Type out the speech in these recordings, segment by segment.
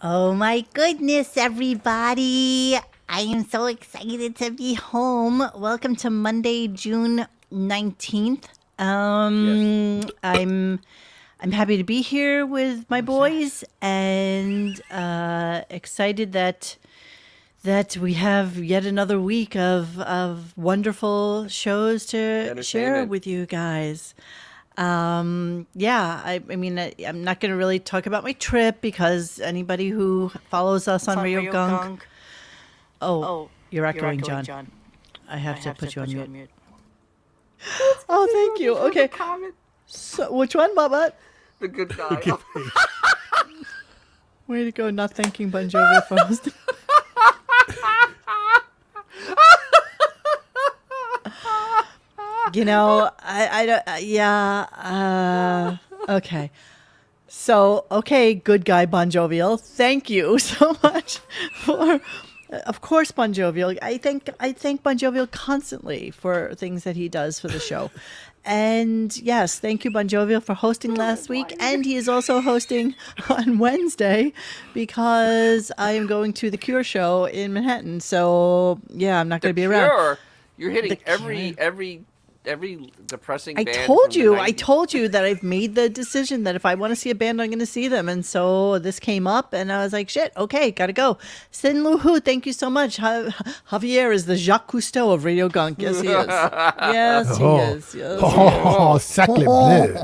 Oh my goodness, everybody. I am so excited to be home. Welcome to Monday, June 19th. I'm happy to be here with my boys and excited that we have yet another week of wonderful shows to share with you guys. Yeah, I mean, I'm not going to really talk about my trip because anybody who follows us on Radio Gunk. Oh, you're echoing, John. I have to put you on mute. Oh, thank you. Okay. So, which one, Bubba? The good guy. Way to go, not thanking Bon Jovi for hosting. You know, I don't, okay. So, okay, good guy Bon Jovial. Thank you so much for, of course, Bon Jovial. I thank Bon Jovial constantly for things that he does for the show. And yes, thank you, Bon Jovial, for hosting last week. And he is also hosting on Wednesday because I am going to the Cure show in Manhattan. So, yeah, I'm not going to be around. You're hitting every depressing band. I told you that I've made the decision that if I want to see a band, I'm going to see them. And so this came up and I was like, shit, okay, gotta go. Sin Lu Hu, thank you so much. Javier is the Jacques Cousteau of Radio Gunk. Yes, he is. Yes, he is. Yes, sacre bleu.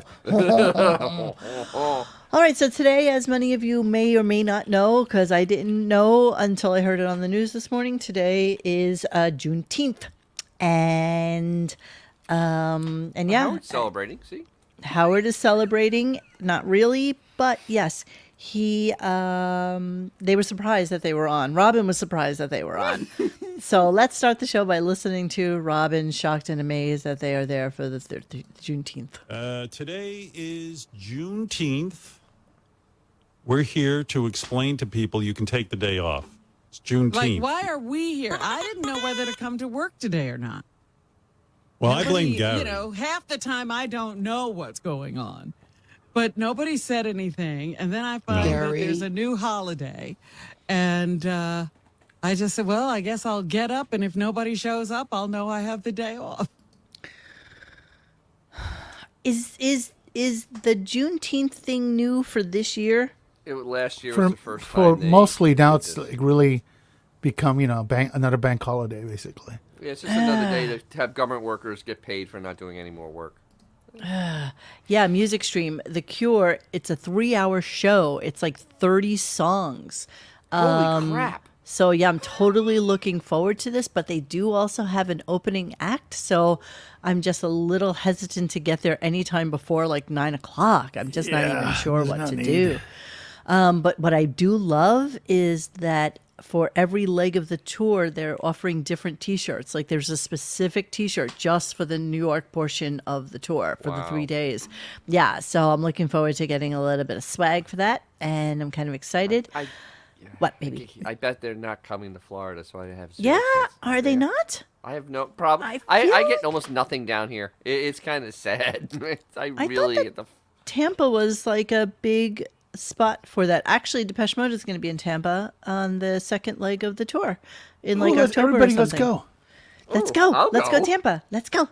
All right, so today, as many of you may or may not know, because I didn't know until I heard it on the news this morning, today is Juneteenth. And yeah, Howard's celebrating. See, Howard is celebrating. Not really, but yes, they were surprised that they were on. Robin was surprised that they were on. So let's start the show by listening to Robin, shocked and amazed that they are there for the Juneteenth. Today is Juneteenth. We're here to explain to people you can take the day off. It's Juneteenth. Like, why are we here? I didn't know whether to come to work today or not. Well, I blame Gary. You know, half the time I don't know what's going on. But nobody said anything. And then I find that there's a new holiday. And I just said, well, I guess I'll get up. And if nobody shows up, I'll know I have the day off. Is the Juneteenth thing new for this year? Last year was the first time. Mostly now it's like really become, another bank holiday, basically. Yeah, it's just another day to have government workers get paid for not doing any more work. Yeah, Music Stream, The Cure, it's a 3-hour show. It's like 30 songs. Holy crap. So, yeah, I'm totally looking forward to this, but they do also have an opening act. So I'm just a little hesitant to get there anytime before like 9 o'clock. I'm just not even sure what to do. But what I do love is that for every leg of the tour, they're offering different T-shirts. Like there's a specific T-shirt just for the New York portion of the tour for the 3 days. Yeah, so I'm looking forward to getting a little bit of swag for that, and I'm kind of excited. What, baby? I bet they're not coming to Florida, so I have. Are they not? I have no problem. I get almost nothing down here. It's kind of sad. I really thought get the. Tampa was like a big spot for that. Actually, Depeche Mode is going to be in Tampa on the second leg of the tour in like October everybody, or something. Let's go. Let's go Tampa. Let's go.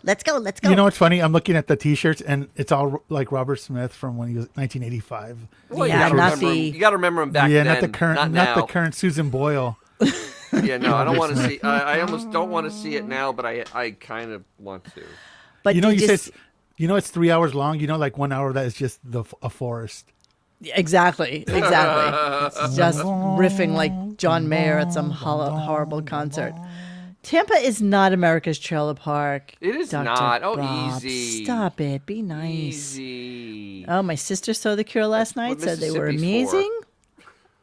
You know what's funny? I'm looking at the T-shirts and it's all like Robert Smith from when he was 1985. Well, yeah, you got to remember him back then. Not the current, not the current Susan Boyle. Yeah, no, I don't want to see. I almost don't want to see it now, but I kind of want to. But said, it's 3 hours long. Like 1 hour that is just a forest. Exactly. It's just riffing like John Mayer at some horrible concert. Tampa is not America's trailer park. It is Dr. not. Oh, Bob. easy. Stop it. Be nice. Easy. Oh, my sister saw The Cure last night. Said they were Mississippi's amazing.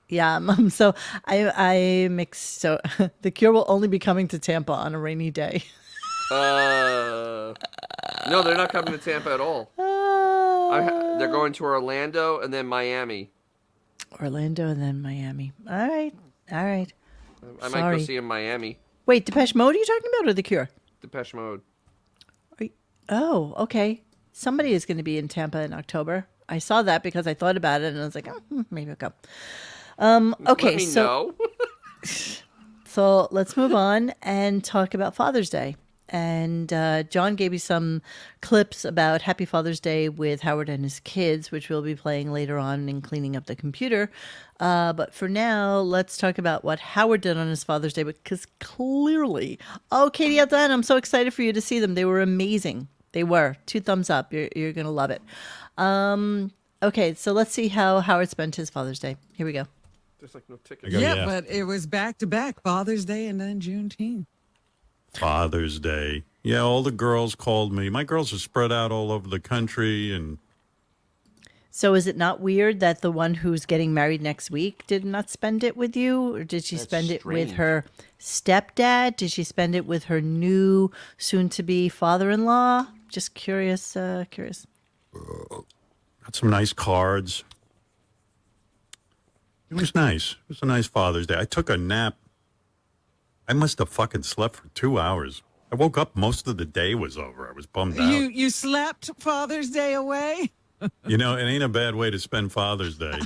Yeah, Mom. So I mix. So The Cure will only be coming to Tampa on a rainy day. No, they're not coming to Tampa at all. They're going to Orlando and then Miami. Orlando and then Miami. All right. I might go see in Miami. Wait, Depeche Mode are you talking about or The Cure? Depeche Mode. Oh, okay. Somebody is going to be in Tampa in October. I saw that because I thought about it and I was like, maybe I'll go. Okay, Let me so know. So let's move on and talk about Father's Day. And John gave you some clips about Happy Father's Day with Howard and his kids, which we'll be playing later on in cleaning up the computer. But for now, let's talk about what Howard did on his Father's Day, because clearly, Katie Alden, I'm so excited for you to see them. They were amazing. They were. 2 thumbs up. You're going to love it. Okay, so let's see how Howard spent his Father's Day. Here we go. There's like no ticket. Yeah, but it was back to back, Father's Day and then Juneteenth. Father's Day. Yeah, all the girls called me. My girls are spread out all over the country, and So is it not weird that the one who's getting married next week did not spend it with you? Or did she spend it with strange. her stepdad? Did she spend it with her new soon-to-be father-in-law? Just curious. Curious. got some nice cards. It was nice. It was a nice Father's Day. I took a nap. I must have fucking slept for 2 hours. I woke up, most of the day was over. I was bummed out. You slept Father's Day away? You know, it ain't a bad way to spend Father's Day.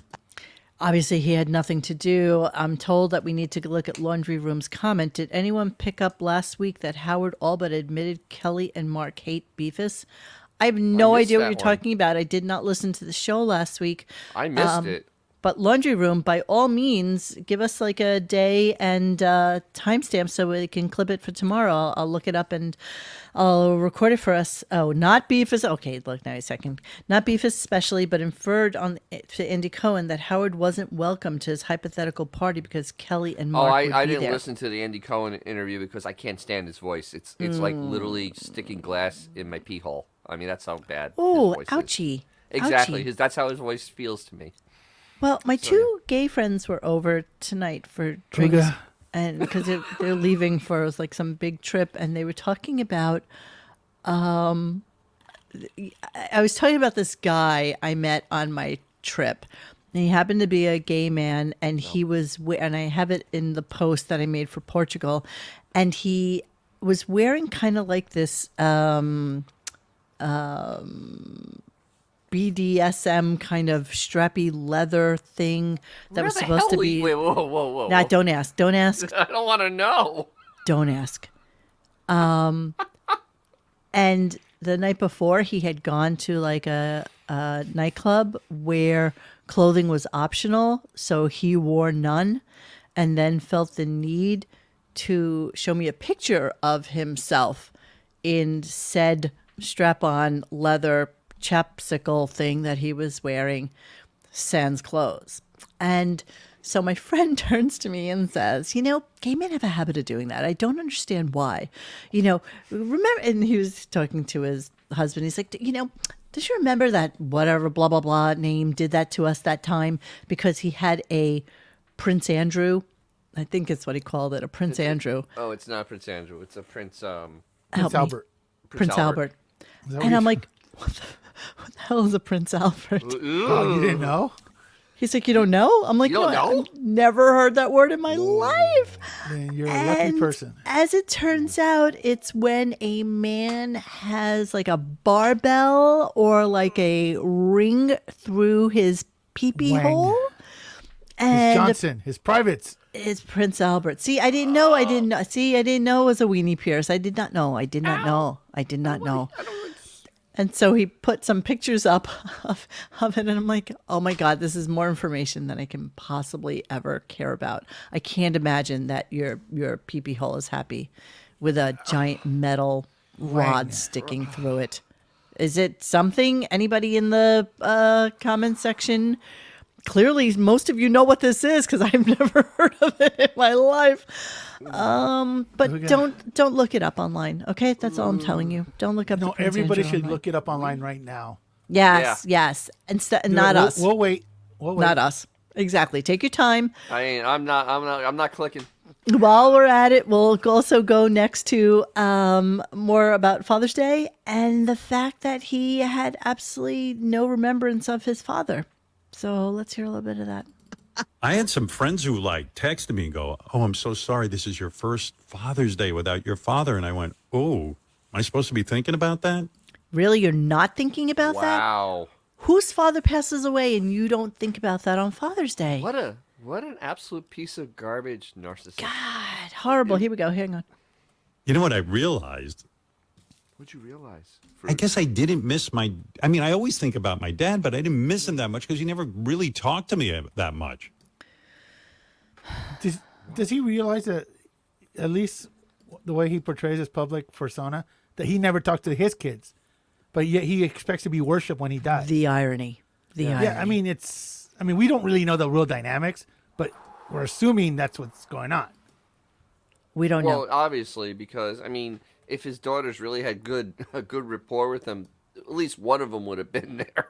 Obviously, he had nothing to do. I'm told that we need to look at Laundry Room's comment. Did anyone pick up last week that Howard all but admitted Kelly and Mark hate Beefus? I have no missed idea what that you're one. talking about. I did not listen to the show last week. I missed it. But Laundry Room, by all means, give us like a day and timestamp so we can clip it for tomorrow. I'll look it up and I'll record it for us. Oh, not Beefus. Okay, look, now a second. Not Beefus especially, but inferred on to Andy Cohen that Howard wasn't welcome to his hypothetical party because Kelly and Mark would I be didn't there. listen to the Andy Cohen interview because I can't stand his voice. It's like literally sticking glass in my pee hole. I mean, that's how bad. Oh, his voice is. ouchie. Exactly. Ouchie. That's how his voice feels to me. Well, my two gay friends were over tonight for drinks, Okay. and because they're leaving for like some big trip, and they were talking about. I was talking about this guy I met on my trip. And he happened to be a gay man, and he was, and I have it in the post that I made for Portugal, and he was wearing kind of like this BDSM kind of strappy leather thing that was supposed to be. Wait, whoa. Nah, don't ask. Don't ask. I don't want to know. Don't ask. And the night before, he had gone to like a nightclub where clothing was optional, so he wore none, and then felt the need to show me a picture of himself in said strap-on leather chapsicle thing that he was wearing, sans clothes. And so my friend turns to me and says, gay men have a habit of doing that. I don't understand why. Remember, and he was talking to his husband. He's like, does you remember that whatever blah, blah, blah name did that to us that time? Because he had a Prince Andrew. I think it's what he called it, a Prince Andrew. Oh, it's not Prince Andrew. It's a Prince. Help Prince me. Albert. Prince Albert. Is that what And you- I'm like, what the hell is a Prince Albert? Oh, you didn't know? He's like, you don't know? I'm like, You don't no, know? I've never heard that word in my life. Then you're a lucky And person. as it turns out, it's when a man has like a barbell or like a ring through his pee-pee Wang. hole. His And Johnson, his privates. it's Prince Albert. See, I didn't know. I didn't know. See, I didn't know it was a weenie pierce. I did not know. I did not know. I did not know. And so he put some pictures up of it, and I'm like, oh my God, this is more information than I can possibly ever care about. I can't imagine that your pee-pee hole is happy with a giant metal rod sticking through it. Is it something? Anybody in the comment section? Clearly, most of you know what this is because I've never heard of it in my life. But don't look it up online, okay? That's all I'm telling you. Don't look up. No, the Prince everybody Andrew should online. look it up online right now. Yes, yes. Not We'll- us. We'll wait. We'll wait. Not us. Exactly. Take your time. I'm not clicking. While we're at it, we'll also go next to more about Father's Day and the fact that he had absolutely no remembrance of his father. So let's hear a little bit of that. I had some friends who texted me and go, "Oh, I'm so sorry. This is your first Father's Day without your father." And I went, "Oh, am I supposed to be thinking about that?" Really? You're not thinking about that? Wow. Whose father passes away and you don't think about that on Father's Day? What a What an absolute piece of garbage narcissist. God, horrible. Here we go. Hang on. You know what I realized? What'd you realize? I guess I didn't miss I always think about my dad, but I didn't miss him that much because he never really talked to me that much. Does he realize that, at least the way he portrays his public persona, that he never talked to his kids, but yet he expects to be worshipped when he dies? The irony. Irony. Yeah, I mean, we don't really know the real dynamics, but we're assuming that's what's going on. We don't know. Well, obviously, because I mean, if his daughters really had a good rapport with him, at least one of them would have been there.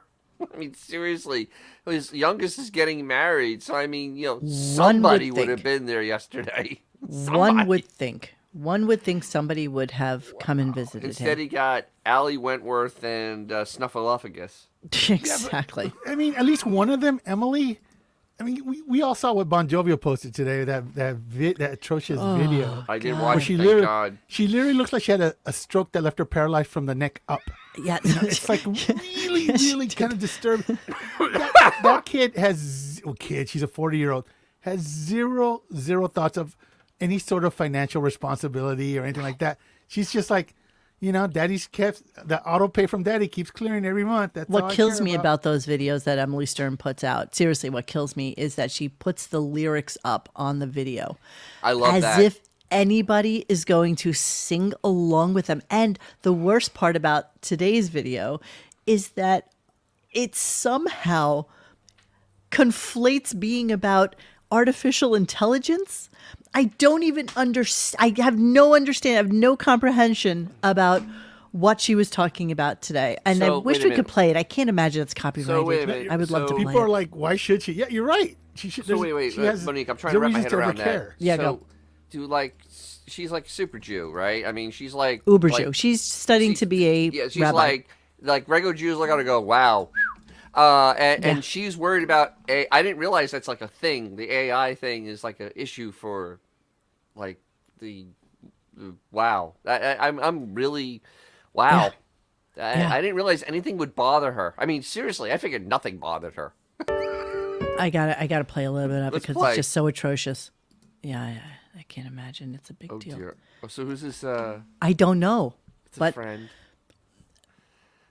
I mean, seriously, his youngest is getting married, so I mean, somebody would have been there yesterday. One would think. One would think somebody would have come and visited Instead, him. he got Allie Wentworth and Snuffleupagus. Exactly. I mean, at least one of them, Emily. I mean, we all saw what Bon Jovi posted today. That atrocious video. I did watch it. Thank God. She literally looks like she had a stroke that left her paralyzed from the neck up. Yeah, It's like really kind of disturbing. That kid has she's a 40-year-old, has zero thoughts of any sort of financial responsibility or anything like that. She's just like, daddy's kept the auto pay from daddy keeps clearing every month. That's what kills me about those videos that Emily Stern puts out. Seriously, what kills me is that she puts the lyrics up on the video. I love that. As if anybody is going to sing along with them. And the worst part about today's video is that it somehow conflates being about artificial intelligence. I don't even understand. I have no understanding. I have no comprehension about what she was talking about today. And I wish we could play it. I can't imagine it's copyrighted. So wait a minute. I would love to play it. People are like, why should she? Yeah, you're right. She should. So wait, Monique, I'm trying to wrap my head around that. Yeah, so, go. She's like super Jew, right? I mean, she's like Uber Jew. She's studying to be a she's rabbi. like regular Jews are gonna go, wow. And she's worried about I didn't realize that's like a thing. The AI thing is like an issue for like the wow. I'm really wow. Yeah. I didn't realize anything would bother her. I mean, seriously, I figured nothing bothered her. I gotta play a little bit of it Let's because play. it's just so atrocious. Yeah, I can't imagine. It's a big Oh deal. dear. Oh, so who's this? I don't know, It's a but friend.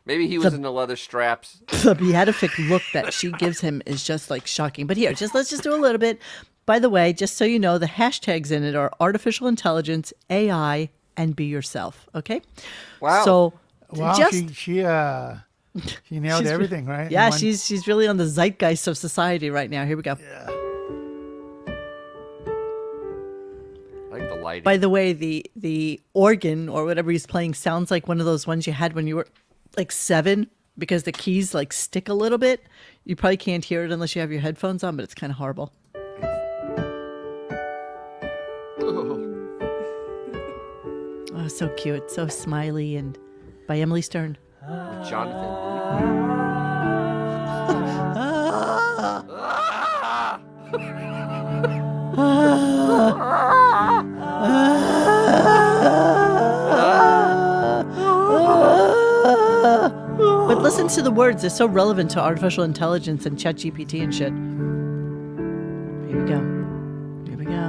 Maybe he was in the leather straps. the beatific look that she gives him is just like shocking. But here, let's just do a little bit. By the way, just so you know, the hashtags in it are artificial intelligence, AI, and be yourself. Okay. Wow. So she nailed she's- everything, right? Yeah, In one- she's really on the zeitgeist of society right now. Here we go. Yeah. I like the lighting. By the way, the organ or whatever he's playing sounds like one of those ones you had when you were like 7 because the keys like stick a little bit. You probably can't hear it unless you have your headphones on, but it's kind of horrible. Oh, so cute, so smiley, and by Emily Stern. Jonathan. But listen to the words; they're so relevant to artificial intelligence and ChatGPT and shit. Here we go. Here we go.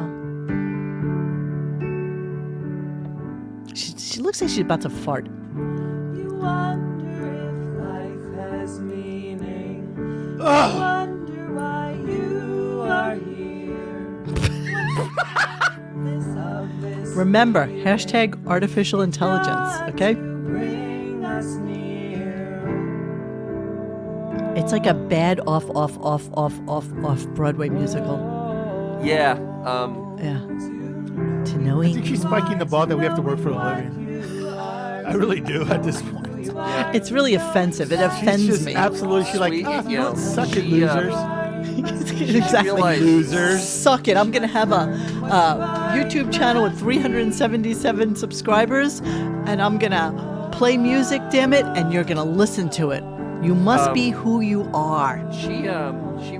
She looks like she's about to fart. You wonder if life has meaning. You wonder why you are here. This Remember, hashtag artificial intelligence, okay? bring us near. It's like a bad off Broadway musical. Yeah. Yeah. To I knowing. think she's spiking the ball that we have to work for a living. I really do at this point. It's really offensive. It She's offends just me. absolutely. She's like, Sweet, you know, suck it, she, losers. Exactly. realize- Losers. Suck it. I'm going to have a YouTube channel with 377 subscribers, and I'm going to play music, damn it, and you're going to listen to it. You must be who you are. She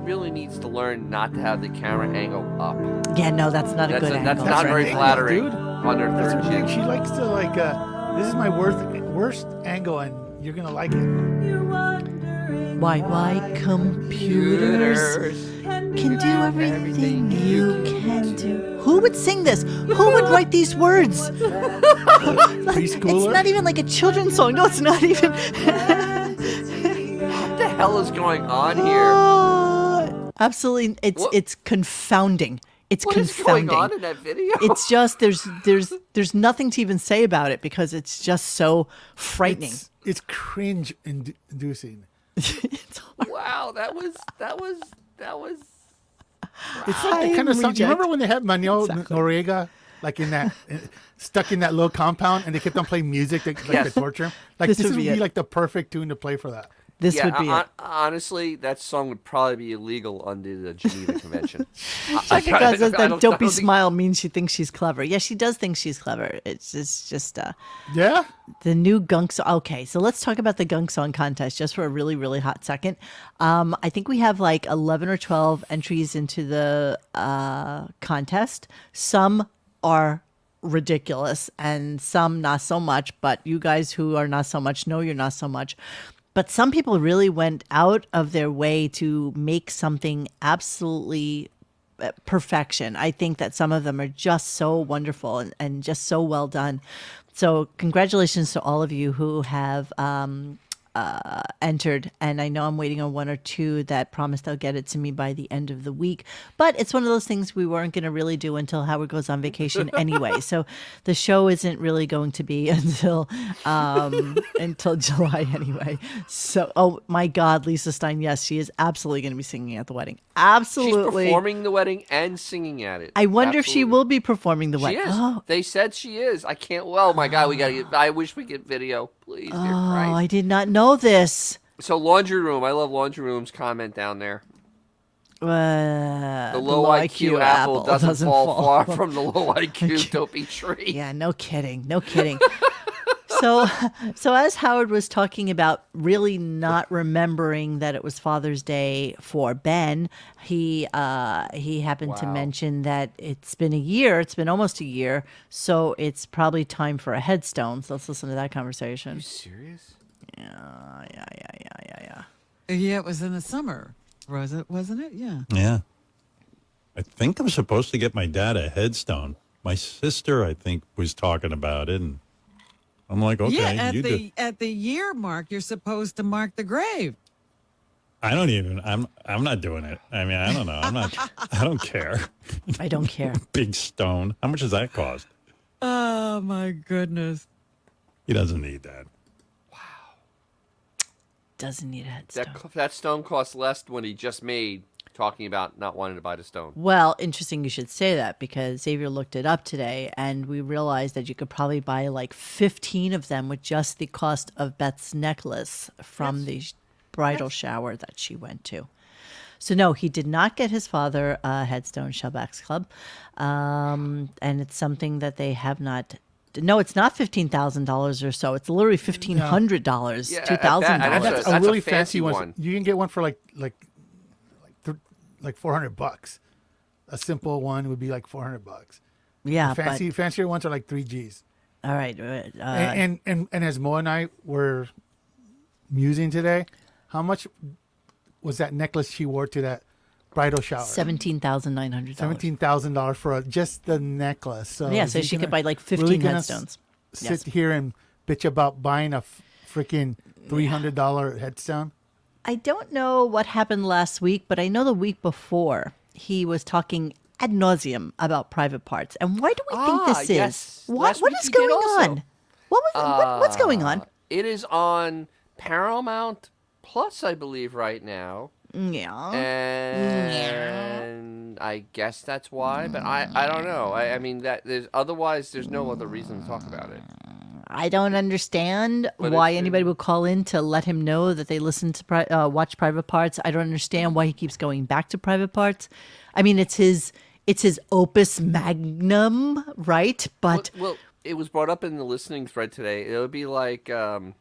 really needs to learn not to have the camera angle up. Yeah, no, that's not a good angle. That's not very right. flattering Dude. on her That's third her thing. chin. She likes to like. This is my worst angle, and you're gonna like it. You're wondering Why computers can do everything you can do. Who would sing this? Who would write these words? Preschooler? It's not even like a children's song. No, it's not even. What the hell is going on here? Absolutely, it's confounding. It's What is confounding. going on in that video? It's just there's nothing to even say about it because it's just so frightening. It's cringe inducing. Wow, that was. It's like the kind of song. You remember when they had Manuel Noriega, like in that, stuck in that little compound, and they kept on playing music like to torture him? Like this would be like the perfect tune to play for that. This would be it. Honestly, that song would probably be illegal under the Geneva Convention. Jessica says that dopey smile means she thinks she's clever. Yeah, she does think she's clever. It's just Yeah. the new Gunk song. Okay, so let's talk about the Gunk song contest just for a really, really hot second. I think we have like 11 or 12 entries into the contest. Some are ridiculous and some not so much, but you guys who are not so much know you're not so much. But some people really went out of their way to make something absolutely perfection. I think that some of them are just so wonderful and just so well done. So congratulations to all of you who have entered. And I know I'm waiting on one or two that promised they'll get it to me by the end of the week. But it's one of those things we weren't going to really do until Howard goes on vacation anyway. So the show isn't really going to be until July anyway. So, oh my God, Lisa Stein, yes, she is absolutely going to be singing at the wedding. Absolutely. She's performing the wedding and singing at it. I wonder if she will be performing the She wedding. is. Oh. They said she is. I can't. Well, my God, we gotta get. I wish we get video, please. Dear Christ. I did not know this. So laundry room. I love laundry rooms. Comment down there. The low IQ apple doesn't fall far from the low IQ dopey tree. Yeah, no kidding. No kidding. So as Howard was talking about really not remembering that it was Father's Day for Ben, he happened to mention that it's been a year. It's been almost a year. So it's probably time for a headstone. So let's listen to that conversation. Are you serious? Yeah. Yeah, it was in the summer. Wasn't it? Yeah. Yeah. I think I'm supposed to get my dad a headstone. My sister, I think, was talking about it, and I'm like, okay, Yeah, you do. at the year mark, you're supposed to mark the grave. I don't even. I'm not doing it. I mean, I don't know. I don't care. I don't care. Big stone. How much does that cost? Oh my goodness. He doesn't need that. Doesn't need a headstone. That stone cost less than what he just made. Talking about not wanting to buy the stone. Well, interesting you should say that because Xavier looked it up today and we realized that you could probably buy like 15 of them with just the cost of Beth's necklace from the bridal shower that she went to. So no, he did not get his father a headstone, Shellbacks Club. And it's something that they have not. No, it's not $15,000 or so. It's literally $1,500, Yeah, $2,000. that's a really a fancy one. one. You can get one for like $400. A simple one would be like $400. Yeah, Fancier ones are like $3,000. All right. And as Mo and I were musing today, how much was that necklace she wore to that bridal shower? $17,900. $17,000 for just the necklace. So Yeah, so she could buy like 15 really gonna headstones. Sit here and bitch about buying a freaking $300 headstone. I don't know what happened last week, but I know the week before he was talking ad nauseum about private parts. And why do we think this yes. is? Last What week is he did going also. on? What's going on? It is on Paramount Plus, I believe, right now. Yeah. And I guess that's why, but I don't know. I mean that there's no other reason to talk about it. I don't understand But why it's- anybody would call in to let him know that they listen to watch Private Parts. I don't understand why he keeps going back to Private Parts. I mean, it's his opus magnum, right? But Well, it was brought up in the listening thread today. It would be like the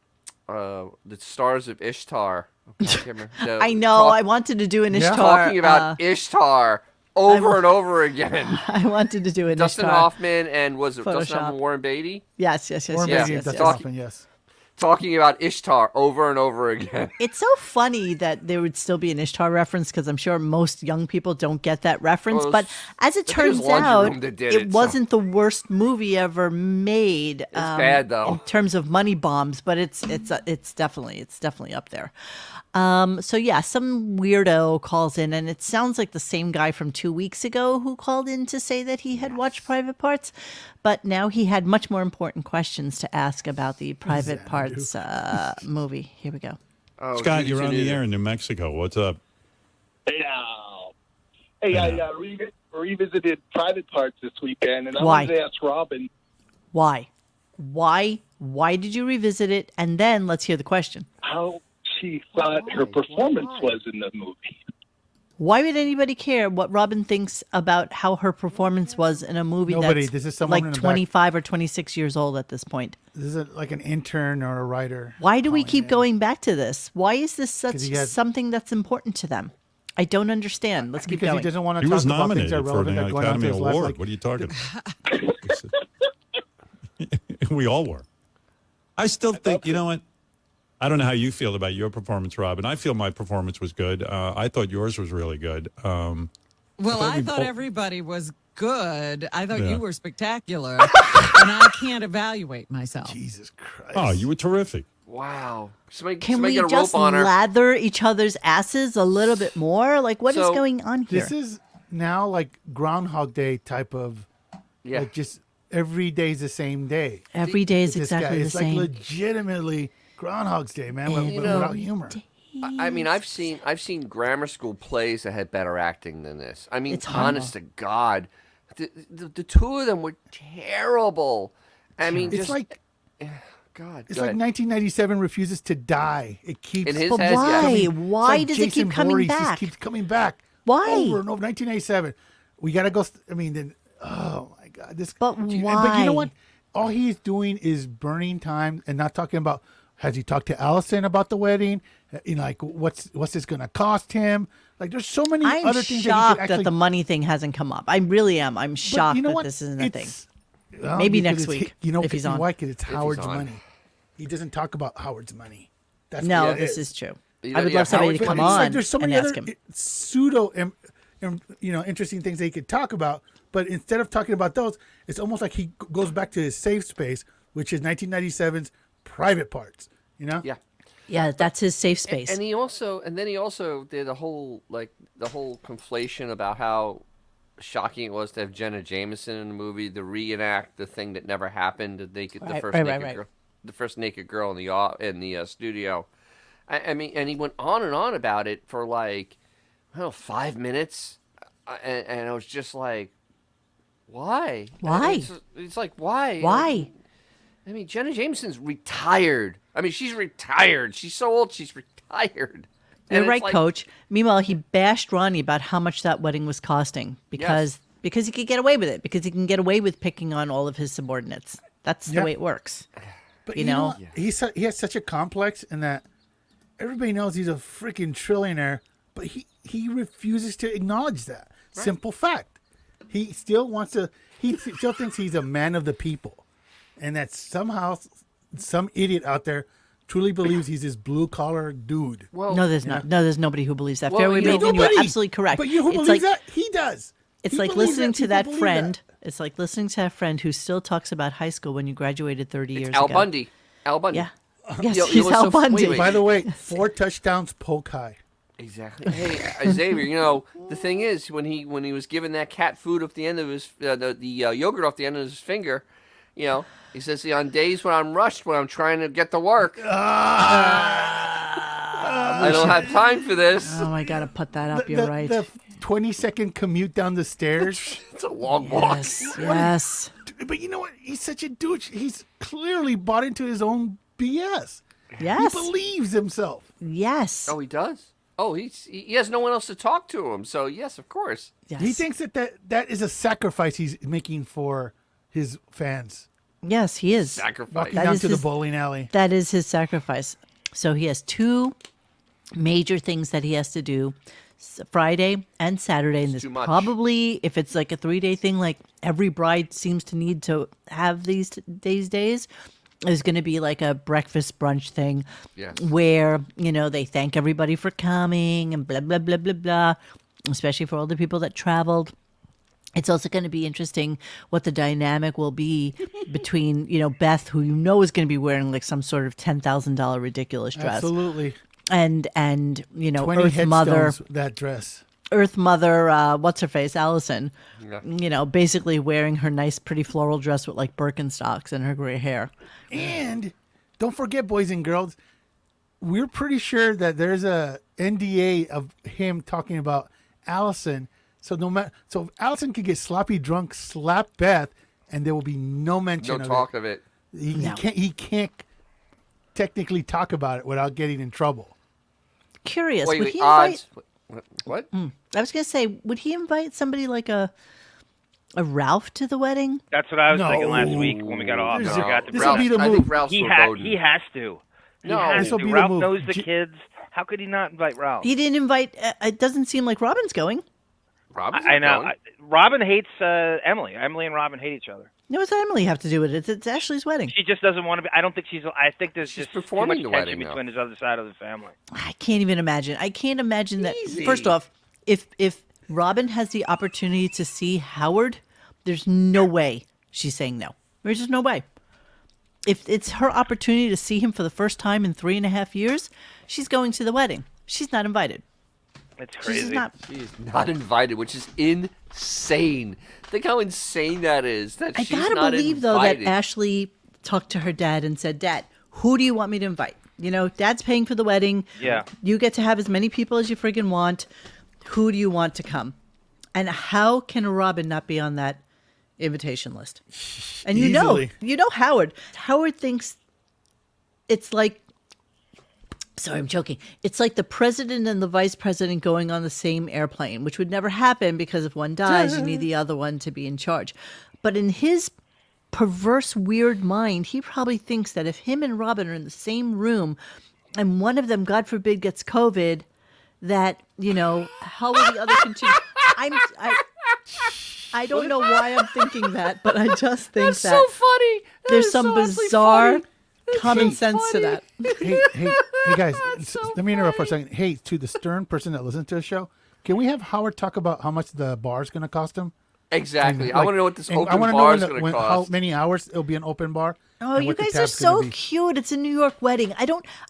stars of Ishtar. I can't remember. I know I wanted to do an Ishtar. Talking about Ishtar over and over again. I wanted to do an Dustin Ishtar. Hoffman and was it Dustin Photoshop. Hoffman, Warren Beatty? Yes. Or yes, maybe yes, Dustin yes. Hoffman, yes. talking about Ishtar over and over again. It's so funny that there would still be an Ishtar reference because I'm sure most young people don't get that reference. Well, but as it I think it was turns Laundry out, Room that did it it, so- wasn't the worst movie ever made. It's bad, though. in terms of money bombs, but it's definitely up there. So yeah, some weirdo calls in, and it sounds like the same guy from 2 weeks ago who called in to say that he had watched Private Parts, but now he had much more important questions to ask about the Private Parts movie. Here we go. Oh, Scott, geez, you're on it the is. air in New Mexico. What's up? Hey now. Hey, I revisited Private Parts this weekend, and I Why? wanted to ask Robin. Why did you revisit it? And then let's hear the question. How she thought her performance was in the movie. Why would anybody care what Robin thinks about how her performance was in a movie Nobody. that's This is someone in like the back. 25 or 26 years old at this point? This is like an intern or a writer. Why do we calling keep in. going back to this? Why is this such 'Cause he has- something that's important to them? I don't understand. Let's keep Because going. he doesn't want He to talk was about things nominated that are for relevant an that are going on Academy to his life. Award. Like, What are you talking about? We all were. I still think, you know what? I don't know how you feel about your performance, Robin. I feel my performance was good. I thought yours was really good. Well, I thought we- everybody was good. I thought Yeah. you were spectacular, and I can't evaluate myself. Jesus Christ. Oh, you were terrific. Wow. Somebody, Can somebody we get a just rope on her. lather each other's asses a little bit more? Like, what is So, going on here? This is now like Groundhog Day type of, Yeah. like just every day's the same day. Every day is This guy, exactly the it's same. like legitimately Groundhog's Day, man, but You know, without humor. I mean, I've seen grammar school plays that had better acting than this. I mean, It's honest to God, the two of them were terrible. I mean, It's just like God. it's go like ahead. 1997 refuses to die. It keeps In his But head, yeah. why? coming- it's Why like does it Jason keep coming Voorhees back? Just keeps coming back. Why? Over and over. 1997. We gotta go. I mean, then. Oh my God. This. But But you know why? what? All he's doing is burning time and not talking about. Has he talked to Allison about the wedding? You know, like what's this going to cost him? Like, there's so many I'm other things shocked that he could actually. that the money thing hasn't come up. I really am. I'm but shocked you know that what? this isn't a thing. It's- well, Maybe because next it's- week, You know, if he's you know on. why? 'Cause it's Howard's on. money. He doesn't talk about Howard's money. That's No, what it this is true. You I know, would yeah, love somebody Howard's to come money. It's on like there's so many and other ask him. pseudo, interesting things that he could talk about. But instead of talking about those, it's almost like he goes back to his safe space, which is 1997's Private Parts. You know? Yeah. Yeah, that's his safe space. And he also did the whole conflation about how shocking it was to have Jenna Jameson in the movie to reenact the thing that never happened, the first naked girl in the studio. I mean, and he went on and on about it for like, I don't know, 5 minutes, and I was just like, why? Why? It's like, why? Why? I mean, Jenna Jameson's retired. I mean, she's retired. She's so old, she's retired. You're And it's right, like- Coach. Meanwhile, he bashed Ronnie about how much that wedding was costing because he could get away with it, because he can get away with picking on all of his subordinates. That's the Yeah. way it works. But You you know, know? what? He has such a complex in that everybody knows he's a freaking trillionaire, but he refuses to acknowledge that simple fact. He still wants to. He still thinks he's a man of the people, and that somehow some idiot out there truly believes he's this blue collar dude. Well, No, there's not. No, there's nobody who believes that. Well, Fairway you know- Maven, you are Nobody. absolutely correct. But you who It's believes like, that? He does. It's He like believes listening to people that believe friend. It's like listening to that friend who still talks about high school when you graduated 30 years Al ago. Bundy. Al Bundy. Yeah. Yes, You know he's what's Al so- Bundy. wait. By the way, 4 touchdowns, poke high. Exactly. Hey, Xavier, you know, the thing is, when he was given that cat food off the end of his, the yogurt off the end of his finger, you know, he says, "See, on days when I'm rushed, when I'm trying to get to work, I don't have time for this." Oh, I got to put that up. You're right. The 20-second commute down the stairs. It's a long walk. Yes. Yes. But you know what? He's such a douche. He's clearly bought into his own BS. Yes. He believes himself. Yes. Oh, he does. Oh, he has no one else to talk to him. So yes, of course. Yes. He thinks that is a sacrifice he's making for his fans. Yes, he is. Sacrifice. Walking That down is to the his- bowling alley. That is his sacrifice. So he has 2 major things that he has to do, Friday and Saturday. And this too much. probably, if it's like a 3-day thing, like every bride seems to need to have these days, There's going to be like a breakfast brunch thing Yes. where, they thank everybody for coming and blah, blah, blah, blah, blah, especially for all the people that traveled. It's also going to be interesting what the dynamic will be between, Beth, who is going to be wearing like some sort of $10,000 ridiculous dress. Absolutely. And 20 Earth Mother. headstones, that dress. Earth Mother, what's her face, Allison, Yeah. basically wearing her nice, pretty floral dress with like Birkenstocks and her gray hair. And don't forget, boys and girls, we're pretty sure that there's a NDA of him talking about Allison. So if Allison could get sloppy drunk, slap Beth, and there will be no mention No of talk it. of it. He can't technically talk about it without getting in trouble. Curious, Wait, would wait, he invite? What? I was gonna say, would he invite somebody like a Ralph to the wedding? That's what I was No. thinking last week when we got off. This I is- forgot to this bring will be that. the I think move. Ralph's He foreboding. has to. He No. has This'll to. be the Ralph move. knows the kids. How could he not invite Ralph? He didn't invite. It doesn't seem like Robin's going. Robin's I not know. going. Robin hates Emily. Emily and Robin hate each other. No, what's Emily have to do with it? It's Ashley's wedding. She just doesn't want to be. I don't think she's. I think there's She's just too performing much the tension wedding now. between his other side of the family. I can't even imagine. I can't imagine that. Easy. First off, if Robin has the opportunity to see Howard, there's no way she's saying no. There's just no way. If it's her opportunity to see him for the first time in 3.5 years, she's going to the wedding. She's not invited. It's She's crazy. just not. She's not invited, which is insane. Think how insane that is. That I she's gotta not believe invited. though that Ashley talked to her dad and said, "Dad, who do you want me to invite? Dad's paying for the wedding. Yeah. You get to have as many people as you friggin' want. Who do you want to come?" And how can Robin not be on that invitation list? And Easily. Howard. Howard thinks it's like. Sorry, I'm joking. It's like the president and the vice president going on the same airplane, which would never happen because if one dies, you need the other one to be in charge. But in his perverse, weird mind, he probably thinks that if him and Robin are in the same room and one of them, God forbid, gets COVID, that, how will the other continue? I don't know why I'm thinking that, but I just think That's that so funny. That there's is some so honestly bizarre funny. common so sense to funny. that. Hey, guys, let me interrupt for a second. Hey, to the Stern person that listens to the show, can we have Howard talk about how much the bar is going to cost him? Exactly. I Like, want to know what this and I open wanna know bar when is the- going to when- cost. how many hours it'll be an open bar. Oh, and you what the guys are tab's gonna so be. cute. It's a New York wedding.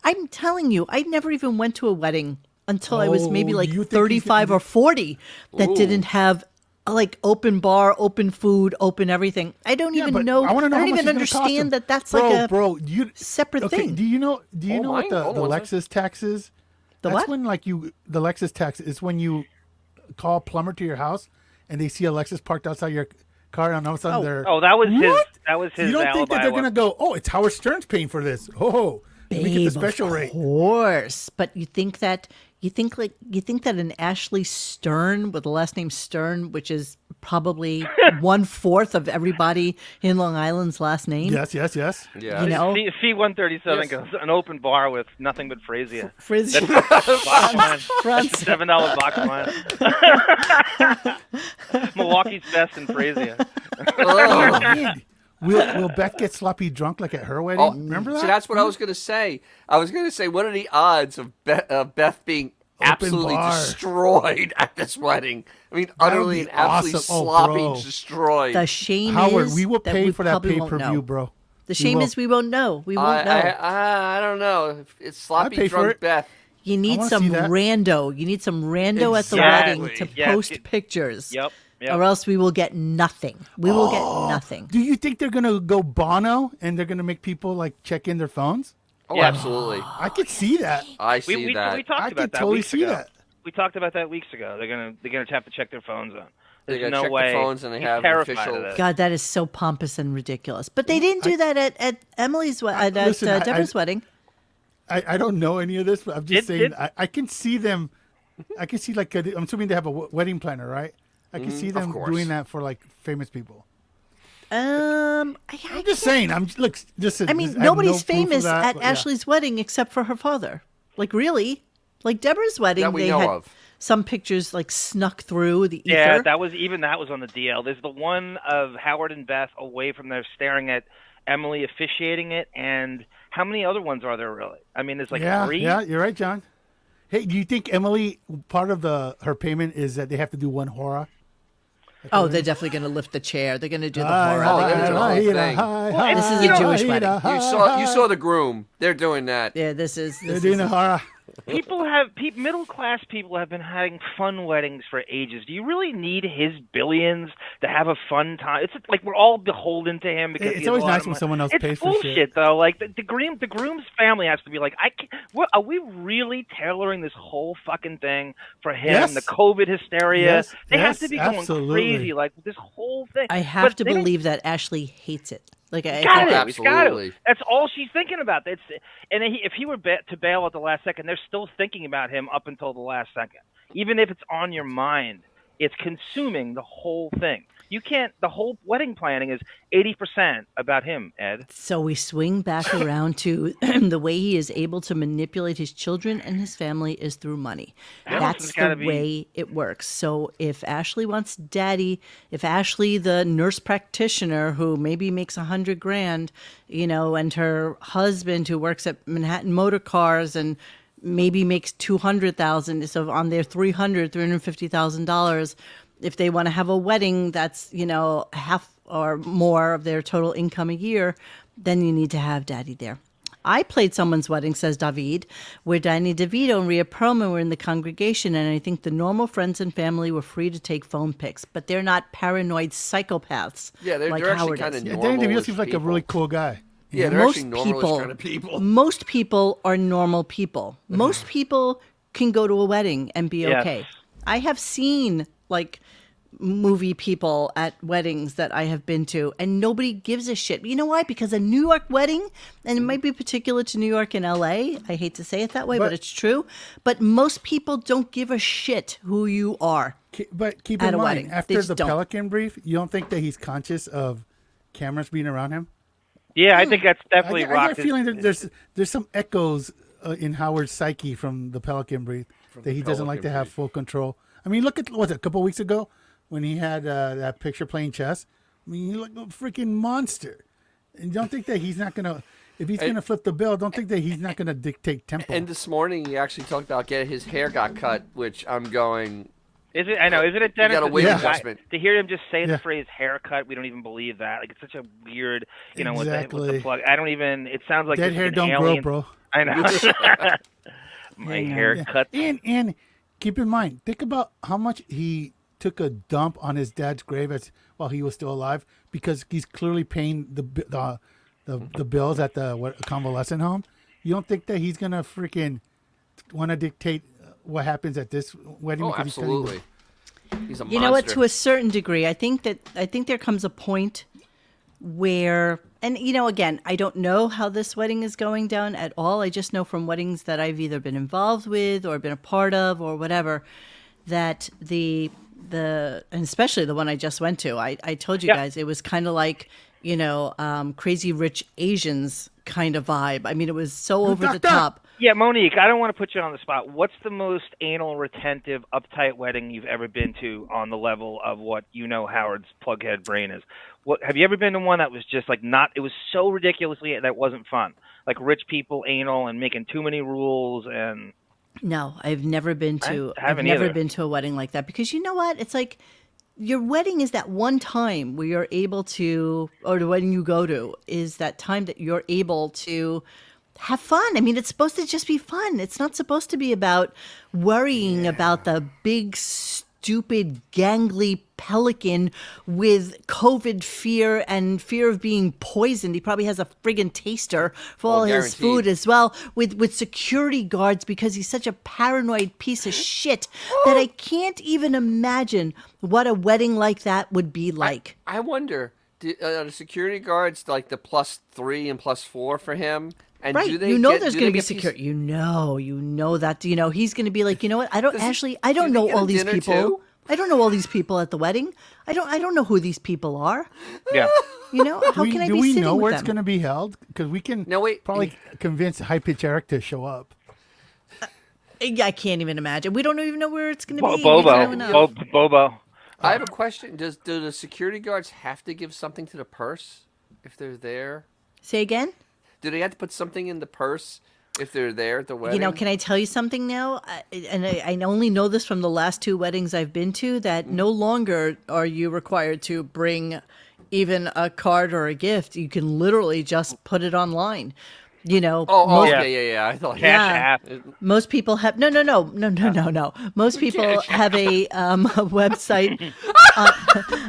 I'm telling you, I never even went to a wedding until I was maybe Oh, like you think 35 or 40 that Ooh. didn't have like open bar, open food, open everything. I don't Yeah, even but know. I want to know I how don't much even it's gonna cost him. understand that that's bro, like a bro, you separate okay, thing. Do you know Oh, what the hold on one Lexus tax is? The That's what? when the Lexus tax is when you call a plumber to your house and they see a Lexus parked outside your car and all of a sudden they're Oh, that was his. That was his you don't think alibi. that they're gonna go, oh, it's Howard Stern's paying for this. Oh, we get the Babe, special rate. Of course, but you think that an Ashley Stern with the last name Stern, which is probably 1/4 of everybody in Long Island's last name. Yes. Yeah. You know, C-137 Yes. goes an open bar with nothing but Frasier. Frizz- Box wine. front- That's a $7 box wine. Milwaukee's best in Frasier. Oh, man. Will Beth get sloppy drunk like at her wedding? Oh, Remember that? So that's what I was going to say. I was going to say, what are the odds of Beth being absolutely bar. destroyed at this wedding? I mean, would utterly be and absolutely awesome. Oh, sloppy bro. destroyed. The shame Howard, is we will that pay we for that probably won't pay-per-view, know. bro. The shame is we won't know. We won't know. I don't know. It's sloppy pay for drunk it. Beth. You need wanna some see that. rando. You need some rando at the Exactly. wedding to Yes, post it- pictures. Yep. Or else we will get nothing. We will get nothing. Do you think they're gonna go Bono and they're gonna make people like check in their phones? Oh, Yeah. absolutely. I could see that. I see We that. talked I about could that totally weeks see ago. that. We talked about that weeks ago. They're gonna have to check their phones on. They There's gotta no check way. their phones and they He's have terrified official- of this. God, that is so pompous and ridiculous. But they didn't do that at Emily's at listen, I- Deborah's wedding. I don't know any of this, but I'm just Did- saying I can see them. I can see like I'm assuming they have a wedding planner, right? I can see them course. doing that for like famous people. I I'm just saying. Look. I mean, have nobody's no proof of famous that, at but yeah. Ashley's wedding except for her father. Like really, like Deborah's wedding, That we they know had of. some pictures like snuck through the ether. Yeah, that was on the DL. There's the one of Howard and Beth away from there staring at Emily officiating it, and how many other ones are there really? I mean, there's like 3. Yeah, you're right, John. Hey, do you think Emily, part of her payment is that they have to do one horror? Oh, they're definitely going to lift the chair. They're going to do the Hi, horror. Oh, hi, they're doing the hi, whole hi, thing. hi, Well, This is hi, a Jewish hi, wedding. hi, You saw the groom. They're doing that. Yeah, this is. They're doing the horror. Middle class people have been having fun weddings for ages. Do you really need his billions to have a fun time? It's like we're all beholden to him because It's he has always a lot nice of when money. someone else it's pays for bullshit, shit. though. Like the groom's family has to be like, are we really tailoring this whole fucking thing for him? Yes. The COVID hysteria. Yes, They have yes, to be going absolutely. crazy, like this whole thing. I have But to they don't- believe that Ashley hates it. Like I Got think to. that- It's got to. Absolutely. That's all she's thinking about. If he were to bail at the last second, they're still thinking about him up until the last second. Even if it's on your mind, it's consuming the whole thing. You can't. The whole wedding planning is 80% about him, Ed. So we swing back around to the way he is able to manipulate his children and his family is through money. That's it's gotta the be- way it works. So if Ashley wants daddy, if Ashley, the nurse practitioner who maybe makes $100,000, and her husband who works at Manhattan Motor Cars and maybe makes $200,000, so on their $350,000, if they want to have a wedding that's half or more of their total income a year, then you need to have daddy there. I played someone's wedding, says David, where Danny DeVito and Rhea Perlman were in the congregation, and I think the normal friends and family were free to take phone pics, but they're not paranoid psychopaths. Yeah, they're like actually Howard kind is. of Yeah, normal. Danny DeVito seems like a really cool guy. Yeah, they're Most actually normal people, kind of people. most people are normal people. Most people can go to a wedding and be Yes. okay. I have seen like movie people at weddings that I have been to, and nobody gives a shit. You know why? Because a New York wedding, and it might be particular to New York and LA. I hate to say it that way, but it's true. But most people don't give a shit who you are. But keep At in a mind, wedding. They after just the don't. Pelican brief, you don't think that he's conscious of cameras being around him? Yeah, I think that's definitely I got rocked. a feeling that there's some echoes in Howard's psyche from the Pelican brief that he doesn't like to Pelican have brief. full control. I mean, look at a couple weeks ago when he had that picture playing chess. I mean, you look a freaking monster. And don't think that he's not gonna. If he's gonna flip the bill, don't think that he's not gonna dictate tempo. And this morning, he actually talked about getting his hair got cut, which I'm going. Is it? I know. Is it a You dentist? got a wig Yeah. adjustment. To hear him just say Yeah. the phrase "haircut," we don't even believe that. Like it's such a weird, with the Exactly. plug. I don't even. It sounds like Dead it's hair like an don't alien. grow, bro. I know. My haircut. And keep in mind, think about how much he took a dump on his dad's grave while he was still alive, because he's clearly paying the bills at the convalescent home. You don't think that he's gonna freaking want to dictate what happens at this wedding? Oh, because he's telling absolutely. He's a monster. You know what? To a certain degree, I think there comes a point where, and again, I don't know how this wedding is going down at all. I just know from weddings that I've either been involved with or been a part of or whatever, that and especially the one I just went to, I told you guys, it was kind of like, Crazy Rich Asians kind of vibe. I mean, it was so over the top. Yeah, Monique, I don't want to put you on the spot. What's the most anal retentive, uptight wedding you've ever been to on the level of what Howard's plughead brain is? What have you ever been to one that was just like not? It was so ridiculously that wasn't fun. Like rich people anal and making too many rules and. No, I've never been to. I've haven't never either. been to a wedding like that, because you know what? It's like your wedding is that one time where you're able to, or the wedding you go to is that time that you're able to have fun. I mean, it's supposed to just be fun. It's not supposed to be about worrying about the big, stupid, gangly pelican with COVID fear and fear of being poisoned. He probably has a friggin' taster for all his guaranteed. food as well, with security guards, because he's such a paranoid piece of shit that I can't even imagine what a wedding like that would be like. I wonder, are the security guards like the +3 and +4 for him? And Right, do they there's do going they to be get security. You know that. He's going to be like, you know what? I don't Does he- Ashley. I do don't they know get all a these dinner people. too? I don't know all these people at the wedding. I don't know who these people are. Yeah. How can I do be we sitting know with where them? it's going to be held? Because we can No, wait. probably convince High Pitch Eric to show up. I can't even imagine. We don't even know where it's going to be. Bobo. We don't know. Bobo. I have a question. Do the security guards have to give something to the purse if they're there? Say again? Do they have to put something in the purse if they're there at the wedding? You know, can I tell you something now? I only know this from the last 2 weddings I've been to, that no longer are you required to bring even a card or a gift. You can literally just put it online. You know, Yeah. I thought Cash app. most people have no. Most people have a website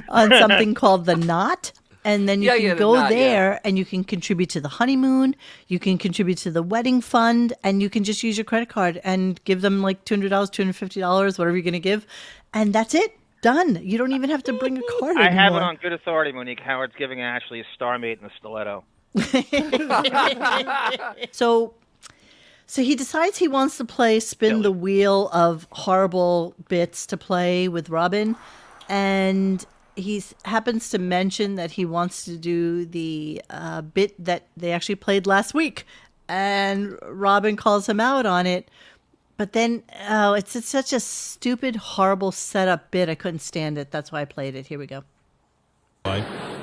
on something called the Knot, and then you can the go Knot, there and you can contribute to the honeymoon. You can contribute to the wedding fund, and you can just use your credit card and give them like $200, $250, whatever you're going to give, and that's it. Done. You don't even have to bring a card anymore. I have it on good authority, Monique. Howard's giving Ashley a Starmate and a stiletto. So he decides he wants to spin the wheel of horrible bits to play with Robin, and he happens to mention that he wants to do the bit that they actually played last week, and Robin calls him out on it. But then, it's such a stupid, horrible setup bit. I couldn't stand it. That's why I played it. Here we go.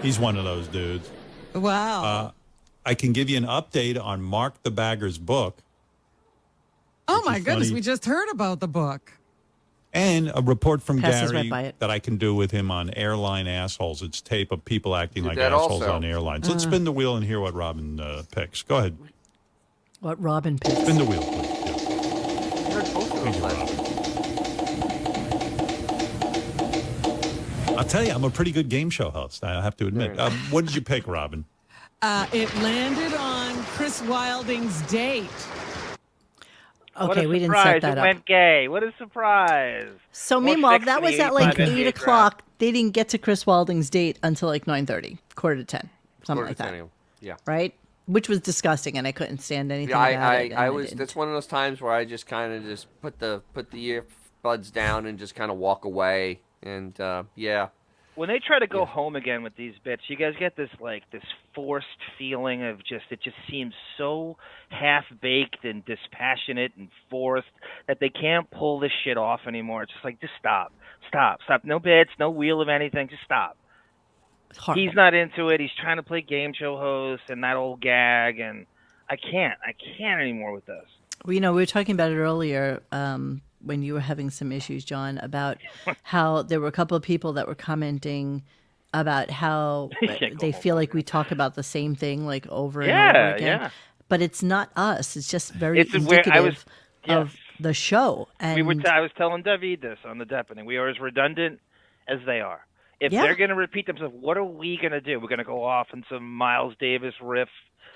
He's one of those dudes. Wow. I can give you an update on Mark the Bagger's book. Oh, my is goodness. funny. We just heard about the book. And a report from Passes Gary right by it. that I can do with him on airline assholes. It's tape of people acting like that assholes also. on airlines. Let's spin the wheel and hear what Robin picks. Go ahead. What Robin picks. Spin the wheel, please. Yeah. I heard both of Thank those you, last Robin. I'll tell you, I'm a pretty good game show host, I have to admit. What did you pick, Robin? It landed on Chris Wilding's date. Okay, we didn't surprise. set that It up. went gay. What a surprise. So More meanwhile, sex that in was the at like 85 8 o'clock. They didn't get to Chris Walding's date until like 9:30, quarter to 10, something like that, Yeah. right? Which was disgusting, and I couldn't stand anything Yeah, about it. and I was. didn't. That's one of those times where I just kind of just put the earbuds down and just kind of walk away. And yeah, When they try to go home again with these bits, you guys get this forced feeling of it just seems so half-baked and dispassionate and forced that they can't pull this shit off anymore. It's just like, just stop. No bits, no wheel of anything, just stop. Horrible. He's not into it. He's trying to play game show host and that old gag, and I can't anymore with this. Well, we were talking about it earlier when you were having some issues, John, about how there were a couple of people that were commenting about how they feel like we talk about the same thing like over and over again. Yeah. But it's not us. It's just very It's where indicative I of the show. And I was telling David this on the deafening. We are as redundant as they are. If they're going to repeat themselves, what are we going to do? We're going to go off in some Miles Davis riff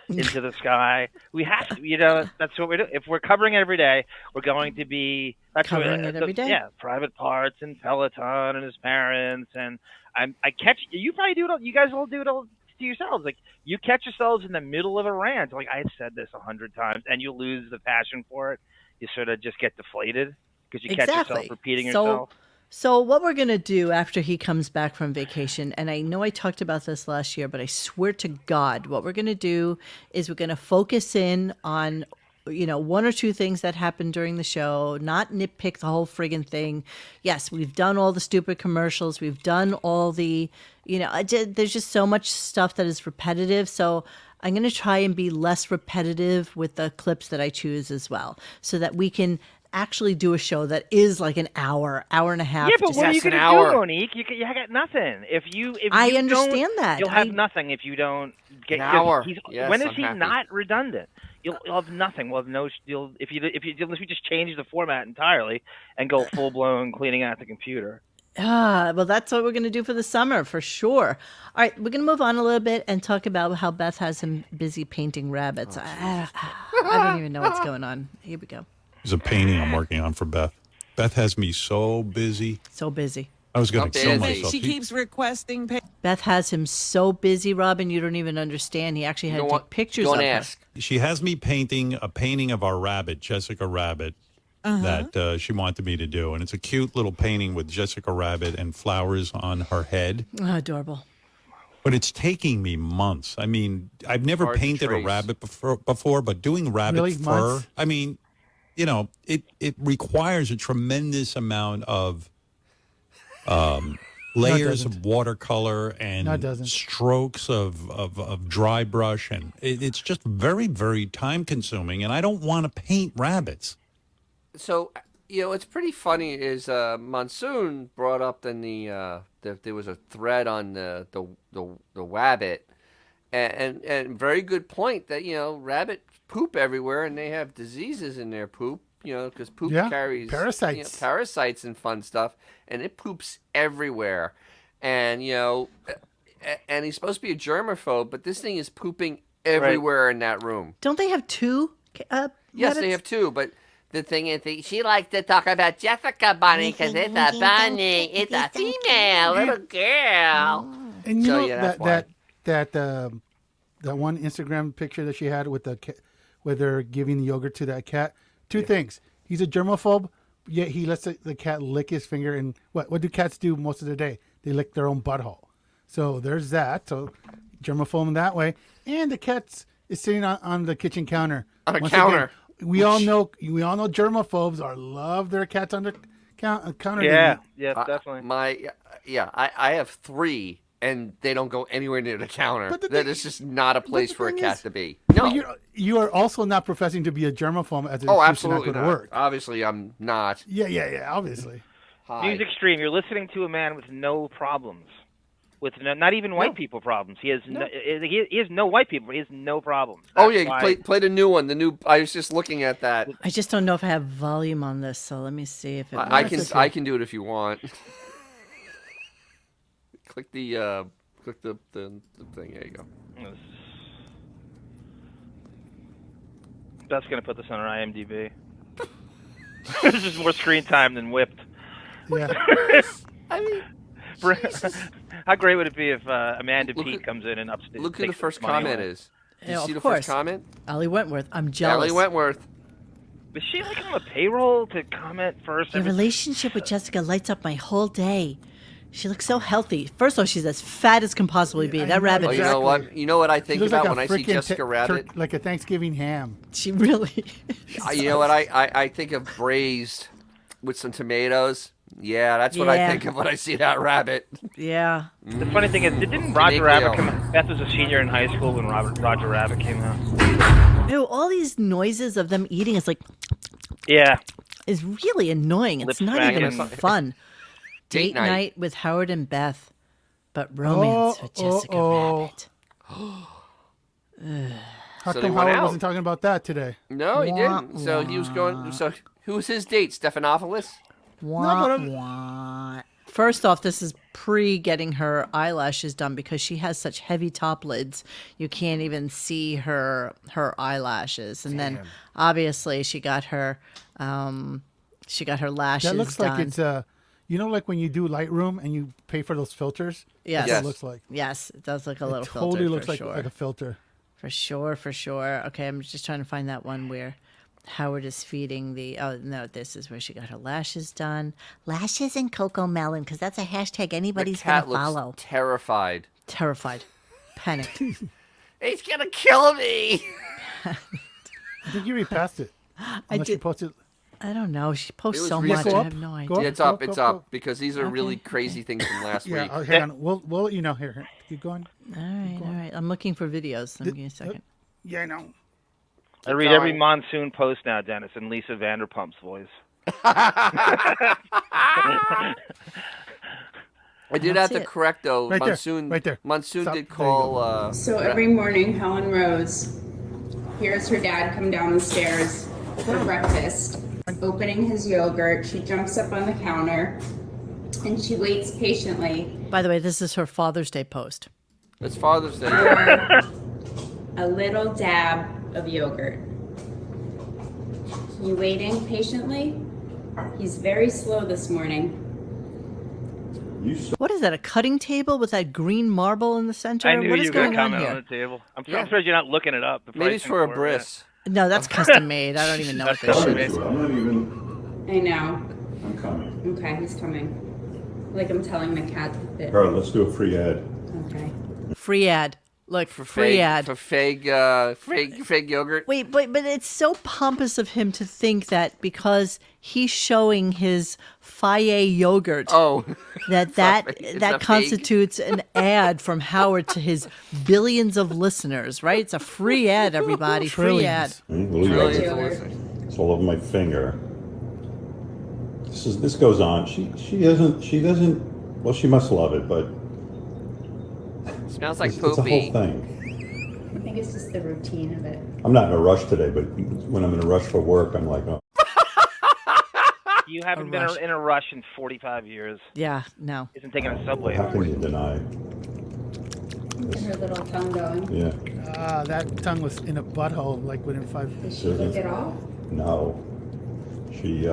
into the sky. We have to, that's what we do. If we're covering it every day, we're going to be Covering it every day. Yeah, private parts and Peloton and his parents. And I catch, you probably do it all, you guys all do it all to yourselves. Like, you catch yourselves in the middle of a rant. Like, I've said this 100 times, and you lose the passion for it. You sort of just get deflated because you catch yourself repeating yourself. So what we're going to do after he comes back from vacation, and I know I talked about this last year, but I swear to God, what we're going to do is we're going to focus in on, one or two things that happened during the show, not nitpick the whole friggin' thing. Yes, we've done all the stupid commercials. We've done all the, there's just so much stuff that is repetitive. So I'm going to try and be less repetitive with the clips that I choose as well, so that we can actually do a show that is like an hour and a half. Yeah, but what are you going to do, Monique? You got nothing. If you I understand that. You'll have nothing if you don't get an hour. When is he not redundant? You'll have nothing. We'll have no. Unless we just change the format entirely and go full blown cleaning out the computer. Well, that's what we're going to do for the summer, for sure. All right, we're going to move on a little bit and talk about how Beth has him busy painting rabbits. I don't even know what's going on. Here we go. There's a painting I'm working on for Beth. Beth has me so busy. So busy. I was going to kill myself. She keeps requesting. Beth has him so busy, Robin, you don't even understand. He actually had to take pictures of her. She has me painting a painting of our rabbit, Jessica Rabbit, that she wanted me to do. And it's a cute little painting with Jessica Rabbit and flowers on her head. Oh, adorable. But it's taking me months. I mean, I've never painted a rabbit before, but doing rabbit fur, months? I mean, it requires a tremendous amount of layers doesn't. of watercolor and No, it doesn't. strokes of dry brush, and it's just very, very time consuming. And I don't want to paint rabbits. So, it's pretty funny is Monsoon brought up in there was a thread on the wabbit, and very good point that rabbit poop everywhere and they have diseases in their poop, because poop carries parasites, parasites and fun stuff, and it poops everywhere, and and he's supposed to be a germaphobe, but this thing is pooping everywhere in that room. Don't they have two? Yes, rabbits? they have two, but the thing is, she likes to talk about Jessica Bunny because it's a bunny. It's a female little girl. And So, know that's why. that one Instagram picture that she had with the cat, where they're giving the yogurt to that cat. Two things: he's a germaphobe, yet he lets the cat lick his finger. And what do cats do most of the day? They lick their own butthole. So there's that. So germaphobe in that way. And the cat is sitting on the kitchen counter. On a Once counter. Again, we all know germaphobes love their cats on the counter. Yeah, definitely. I have 3, and they don't go anywhere near the counter. But the That thing- is just not a place the for a thing cat is- to be. But No. you are also not professing to be a germaphobe as an Oh, excuse to absolutely not go not. to work. Obviously, I'm not. Yeah, obviously. Hi. Music Stream, you're listening to a man with no problems. With not even white people problems. He has he has no white people. He has no problems. Oh That's yeah, why- play the new one. The new. I was just looking at that. I just don't know if I have volume on this, so let me see if it. I works. can do it if you want. click the thing. There you go. Beth's gonna put this on her IMDb. This is more screen time than Whipped. Yeah. I mean, how great would it be if Amanda Look Peet at- comes in and upstairs? look who the first comment is. Did Yeah, you see of the course. first comment? Allie Wentworth. I'm jealous. Allie Wentworth. Is she like on the payroll to comment first? Your relationship with Jessica lights up my whole day. She looks so healthy. First of all, she's as fat as can possibly be. I That know, rabbit. Oh, you Exactly. know what? You know what I She think looks about like a when I see freaking Jessica Rabbit. like a Thanksgiving ham. She really. You know what I think of braised with some tomatoes. Yeah, that's what I Yeah. think of when I see that rabbit. Yeah. The funny thing is, didn't Roger Make Rabbit Leo. come out? Beth was a senior in high school when Roger Rabbit came out. Ew, all these noises of them eating is like Yeah. is really annoying. It's Lip not even smacking. fun. Date Date night. night with Howard and Beth, but romance with Jessica Rabbit. How So they come went Howard out. wasn't talking about that today? No, he Wah, didn't. So he was going. So who was his date? Stephanopoulos? Wah, but wah. First off, this is pre getting her eyelashes done because she has such heavy top lids. You can't even see her eyelashes. And then obviously she got her lashes That looks done. like it's like when you do Lightroom and you pay for those filters. Yes. That's what it looks like. Yes, it does look a little It totally filtered looks for like sure. like a filter. For sure. Okay, I'm just trying to find that one where Howard is feeding this is where she got her lashes done. Lashes and Cocoa Melon, because that's a hashtag The anybody's going cat to looks follow. terrified. Terrified. Panicked. He's gonna kill me. I think you repassed it. Unless you did- posted. I don't know. She posts It was so recent. much. Go I up, have no go idea. up. It's up. Go, It's go, up go. because these are really crazy things from last Yeah, week. hang on. We'll let you know. Here, keep going. All right. I'm looking for videos. Give me a second. Yeah, I know. I read every Monsoon post now, Dennis, in Lisa Vanderpump's voice. I did don't have see to it. correct though. Right there, Monsoon. right there. Monsoon Stop. did There you call. So every morning, Helen Rose hears her dad come down the stairs for breakfast, opening his yogurt. She jumps up on the counter and she waits patiently By the way, this is her Father's Day post. It's Father's Day. for a little dab of yogurt. You waiting patiently? He's very slow this morning. What is that? A cutting table with that green marble in the center? I knew What you is were going going to on comment here? on the table. I'm Yeah. surprised you're not looking it up. The Maybe it's pricing for a it, bris. No, that's custom made. I don't even know what this shit is. I'm not even. I know. I'm coming. Okay, he's coming. Like I'm telling the cat that. All right, let's do a free ad. Okay. Free ad. Look, for free fake, ad. for fake yogurt. Wait, but it's so pompous of him to think that because he's showing his Faye yogurt, Oh, that it's a fake. constitutes an ad from Howard to his billions of listeners, right? It's a free ad, everybody. Free ad. Trillions. Little Trillions. yogurt. It's all over my finger. This goes on. She doesn't. Well, she must love it, but Smells like it's a poopy. whole thing. I think it's just the routine of it. I'm not in a rush today, but when I'm in a rush for work, I'm like, oh. You haven't been rush. in a rush in 45 years. Yeah, no. Isn't taking a subway. How can you deny? Look at her little tongue going. Yeah. That tongue was in a butthole like within 5 Did she lick it off? No. She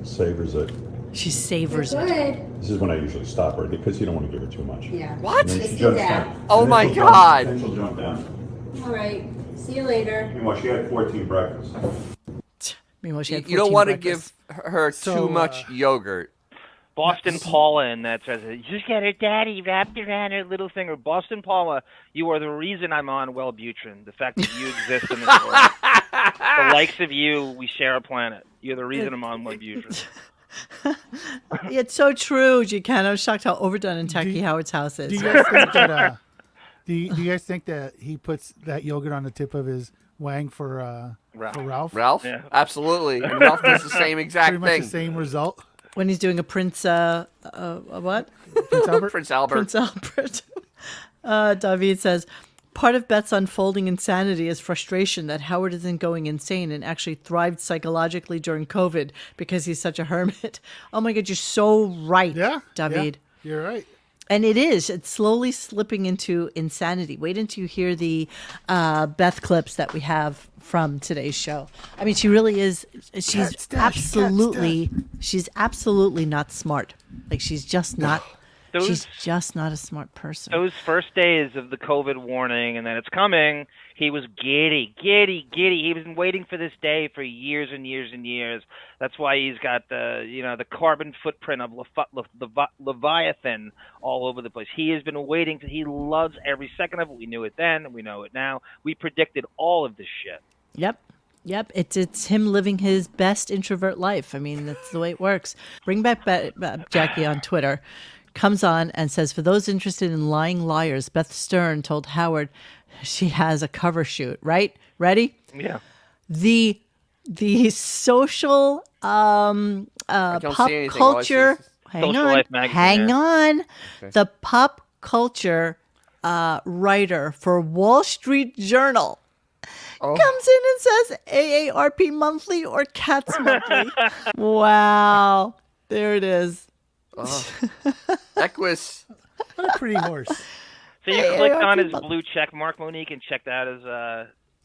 savors it. She savors it. Good. This is when I usually stop her because you don't want to give her too much. Yeah. What? And then Just she do jumps that. down. Oh And then my she'll jump- God. Then she'll jump down. All right. See you later. Meanwhile, she had 14 breakfasts. Meanwhile, she had You don't 14 want to breakfasts. give her too much yogurt. Boston Paula in that says, just got her daddy wrapped around her little finger. Boston Paula, you are the reason I'm on Wellbutrin. The fact that you exist in this world. The likes of you, we share a planet. You're the reason I'm on Wellbutrin. It's so true, G-Can. I was shocked how overdone and tacky Howard's house is. Do you guys think that? Do you guys think that he puts that yogurt on the tip of his wang for Ralph? Ralph? Yeah. Absolutely. And Ralph does the same exact Pretty much thing. the same result. When he's doing a Prince, what? Prince Albert. Prince Albert. Prince Albert. David says, part of Beth's unfolding insanity is frustration that Howard isn't going insane and actually thrived psychologically during COVID because he's such a hermit. Oh my God, you're so right, Yeah, David. yeah, you're right. And it's slowly slipping into insanity. Wait until you hear the Beth clips that we have from today's show. I mean, she really is. She's she's absolutely not smart. Like she's just not. She's just not a smart person. Those first days of the COVID warning and that it's coming, he was giddy. He was waiting for this day for years and years and years. That's why he's got the carbon footprint of Leviathan all over the place. He has been waiting. He loves every second of it. We knew it then. We know it now. We predicted all of this shit. Yep. It's him living his best introvert life. I mean, that's the way it works. Bring back Jackie on Twitter. Comes on and says, for those interested in lying liars, Beth Stern told Howard she has a cover shoot, right? Ready? Yeah. The social pop culture Social Life magazine, hang yeah. on. Okay. The pop culture writer for Wall Street Journal comes in and says AARP monthly or Cats monthly. Wow. There it is. Equus. What a pretty horse. So you clicked on his blue check mark, Monique, and checked out his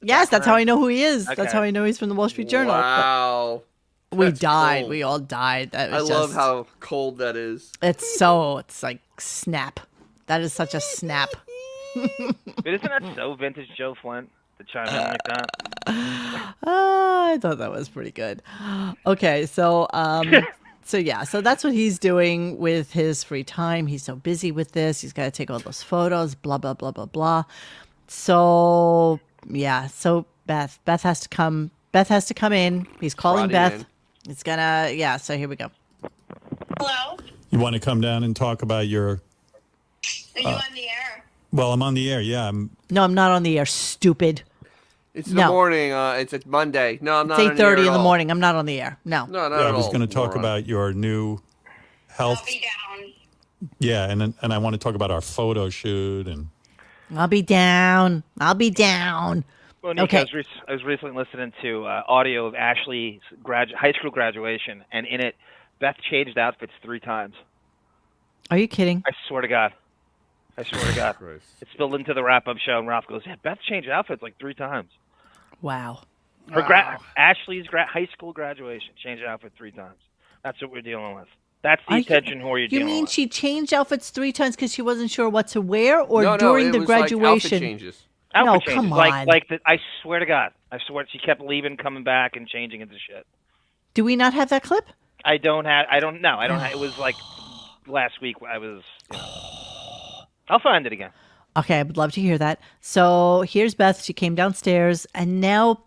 yes, that's how I know who he is. Okay. That's how I know he's from the Wall Street Journal. Wow. We died. Cold. We all died. That I was love how cold that is. It's like snap. That is such a snap. But isn't that so vintage Joe Flint to chime in like that? I thought that was pretty good. Okay, so so that's what he's doing with his free time. He's so busy with this. He's got to take all those photos, blah, blah, blah, blah, blah. So, yeah. So Beth has to come. Beth has to come in. He's calling Beth. In. It's gonna, so here we go. Hello? You want to come down and talk about your... Are you on the air? Well, I'm on the air, yeah. No, I'm not on the air, stupid. It's the morning. It's a Monday. No, I'm not on It's the air 8:30 in at the all. morning. I'm not on the air. No. No, not Yeah, at I was all, going to talk moron. about your new health. I'll be down. Yeah, and I want to talk about our photo shoot and... I'll be down. Monique, Okay. I was recently listening to audio of Ashley's high school graduation, and in it, Beth changed outfits 3 times. Are you kidding? I swear to God. It's spilled into the wrap-up show, and Ralph goes, yeah, Beth changed outfits like 3 times. Wow. Ashley's high school graduation, changed outfit 3 times. That's what we're dealing with. That's the attention whore you're dealing with. You mean she changed outfits 3 times because she wasn't sure what to wear, or No, during it the was like graduation? outfit changes. Outfit changes. Come on. I swear to God. I swear she kept leaving, coming back, and changing into shit. Do we not have that clip? I don't know. It was like last week. I'll find it again. Okay, I would love to hear that. So here's Beth. She came downstairs, and now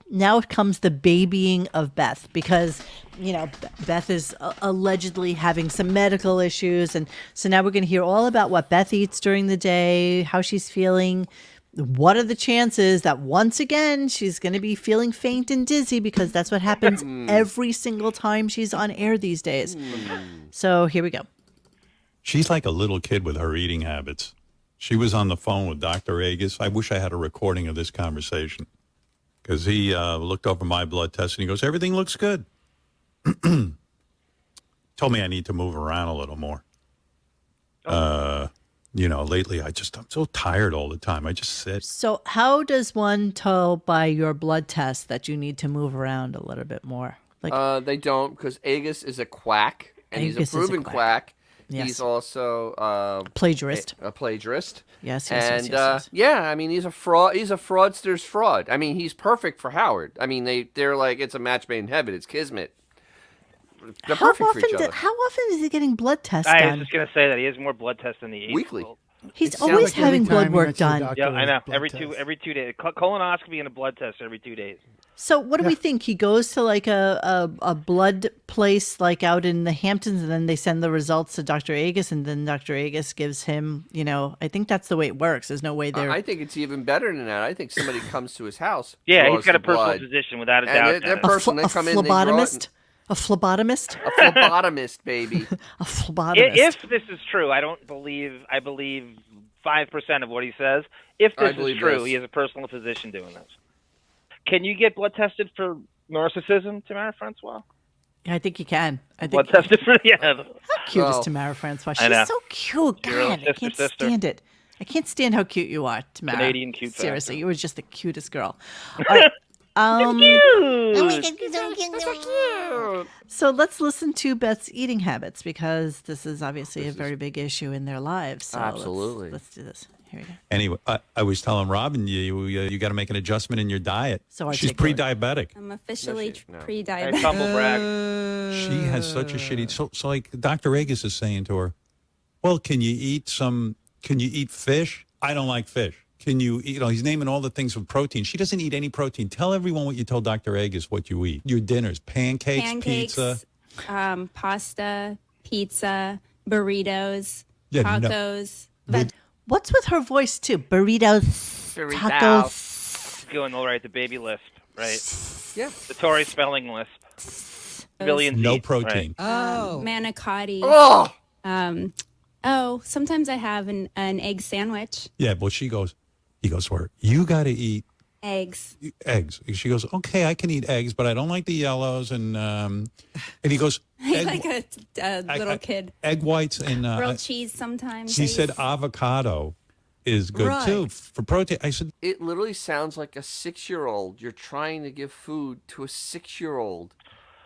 comes the babying of Beth because, Beth is allegedly having some medical issues. And so now we're going to hear all about what Beth eats during the day, how she's feeling. What are the chances that once again she's going to be feeling faint and dizzy because that's what happens every single time she's on air these days. So here we go. She's like a little kid with her eating habits. She was on the phone with Dr. Agus. I wish I had a recording of this conversation because he looked over my blood test and he goes, everything looks good. Told me I need to move around a little more. Lately I'm so tired all the time. I just sit. So how does one tell by your blood test that you need to move around a little bit more? They don't, because Agus is a quack, and Agus he's is a a proven quack. quack. Yes. He's also A plagiarist. A plagiarist. Yes. Yeah, I mean, he's a fraud. He's a fraudster's fraud. I mean, he's perfect for Howard. I mean, they're like, it's a match made in heaven. It's kismet. They're perfect for each other. How often is he getting blood tests I was done? just going to say that he has more blood tests than the Weekly. He's It sounds always like every having time blood he work went to the done. doctor, Yeah, I know. blood Every test. 2 days. Colonoscopy and a blood test every 2 days. So what do we think? He goes to like a blood place like out in the Hamptons, and then they send the results to Dr. Agus, and then Dr. Agus gives him, I think that's the way it works. There's no way they're... I think it's even better than that. I think somebody comes to his house. Yeah, draws he's got the a personal blood, physician without a and doubt. that person, they come in, they draw it. A phlebotomist? A phlebotomist, baby. A phlebotomist. If this is true, I believe 5% of what he says. If I this is believe true, this. he has a personal physician doing this. Can you get blood tested for narcissism, Tamara Francois? I think you can. Blood tested for How cute is Well, Tamara Francois? I know. She's so cute. You're a God, I sister, can't sister. stand it. I can't stand how cute you are, Tamara. Canadian cute factor. Seriously, you were just the cutest girl. All right. So let's listen to Beth's eating habits because this is obviously a very big issue in their lives. So Absolutely. Let's do this. Here we go. Anyway, I was telling Robin, you got to make an adjustment in your diet. So she's articulate. pre-diabetic. I'm officially No. Nice pre-diabetic. humble brag. She has such a shitty. So like Dr. Agus is saying to her, well, can you eat fish? I don't like fish. Can you eat, he's naming all the things with protein. She doesn't eat any protein. Tell everyone what you told Dr. Agus what you eat. Your dinners, pancakes, pizza. Pasta, pizza, burritos, Yeah, no. tacos. What's with her voice too? Burritos, Burrito. tacos. Going all right, the baby lisp, right? Yeah. The Tory spelling lisp. Billions No eat, protein. Oh. Manicotti. Oh, Sometimes I have an egg sandwich. Yeah, well, he goes to her, you got to eat Eggs. eggs. She goes, okay, I can eat eggs, but I don't like the yellows. And he goes, Like a little kid. egg whites and Grilled cheese sometimes. he I said use. avocado is good Right. too for protein. I said, it literally sounds like a 6-year-old. You're trying to give food to a 6-year-old,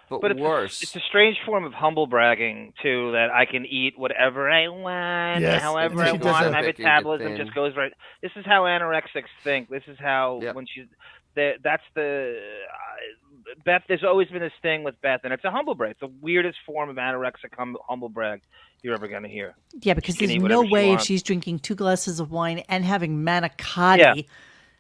but it's worse. It's a strange form of humble bragging too, that I can eat whatever I want, Yes, however and I she does want. that. My Thick and get metabolism thin. just goes right. This is how anorexics think. This is how Yep. when she's that's the Beth. There's always been this thing with Beth, and it's a humble brag. It's the weirdest form of anorexic humble brag you're ever gonna hear. Yeah, because She can there's eat no whatever she way if wants. she's drinking 2 glasses of wine and having manicotti. Yeah.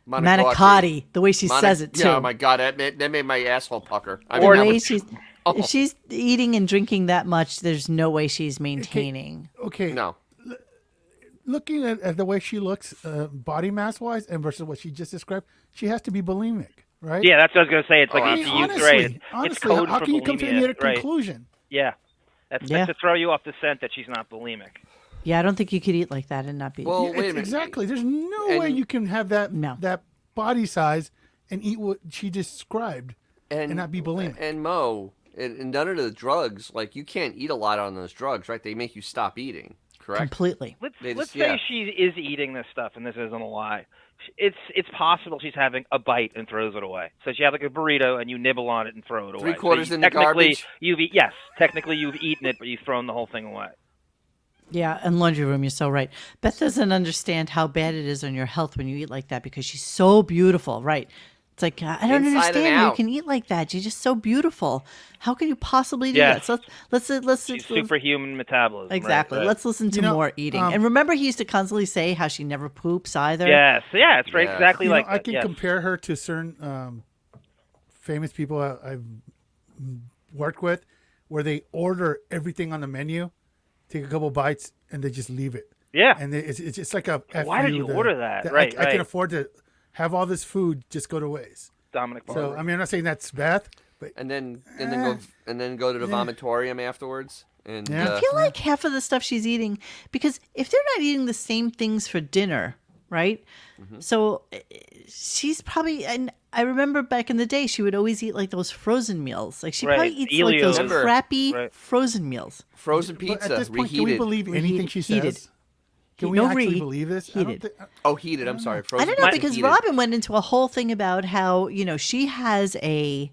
Manicotti, the way she says it too. Yeah, oh my God, that made my asshole pucker. I The mean, that way was- she's, if she's eating and drinking that much, there's no way she's maintaining. Okay. no. Looking at the way she looks, body mass wise, and versus what she just described, she has to be bulimic, right? Yeah, that's what I was gonna say. It's like Oh, I if mean, you honestly, right. It's honestly, code how for can you come to bulimia, any other right. conclusion? Yeah, that's to throw you off the scent that she's not bulimic. Yeah, I don't think you could eat like that and not be. Well, Yeah, wait a minute. exactly. There's no And- way you can have that No. that body size and eat what she described and not be bulimic. And Mo, and none of the drugs, like you can't eat a lot on those drugs, right? They make you stop eating, correct? completely. They Let's just- yeah. say she is eating this stuff, and this isn't a lie. It's possible she's having a bite and throws it away. So she has like a burrito, and you nibble on it and throw it away. 3/4 So in the garbage? Technically you've eaten it, but you've thrown the whole thing away. Yeah, and laundry room, you're so right. Beth doesn't understand how bad it is on your health when you eat like that because she's so beautiful, right? It's like, I don't Inside and understand how you out. can eat like that. You're just so beautiful. How can you possibly do Yes. that? So let's She's superhuman metabolism. exactly. Right. Let's listen to more eating. And remember, he used to constantly say how she never poops either. Yes. Yeah, it's right. Yeah. Exactly like I that. can Yes. compare her to certain famous people I've worked with, where they order everything on the menu, take a couple bites, and they just leave it. Yeah. And it's just like a Why did you order that? Right, I can right. afford to have all this food just go to waste. Dominic So Barber. I mean, I'm not saying that's Beth, but And then go to the vomitorium afterwards. And Yeah. I feel like half of the stuff she's eating, because if they're not eating the same things for dinner, right? So she's probably, and I remember back in the day, she would always eat like those frozen meals. Like she probably eats like those Remember. crappy Right. frozen meals. frozen but pizza at this point, reheated. can we believe anything she Heated. says? Can we No actually read, believe this? heated. Oh, heated. I'm sorry. Frozen I don't know, pizza because heated. Robin went into a whole thing about how, she has a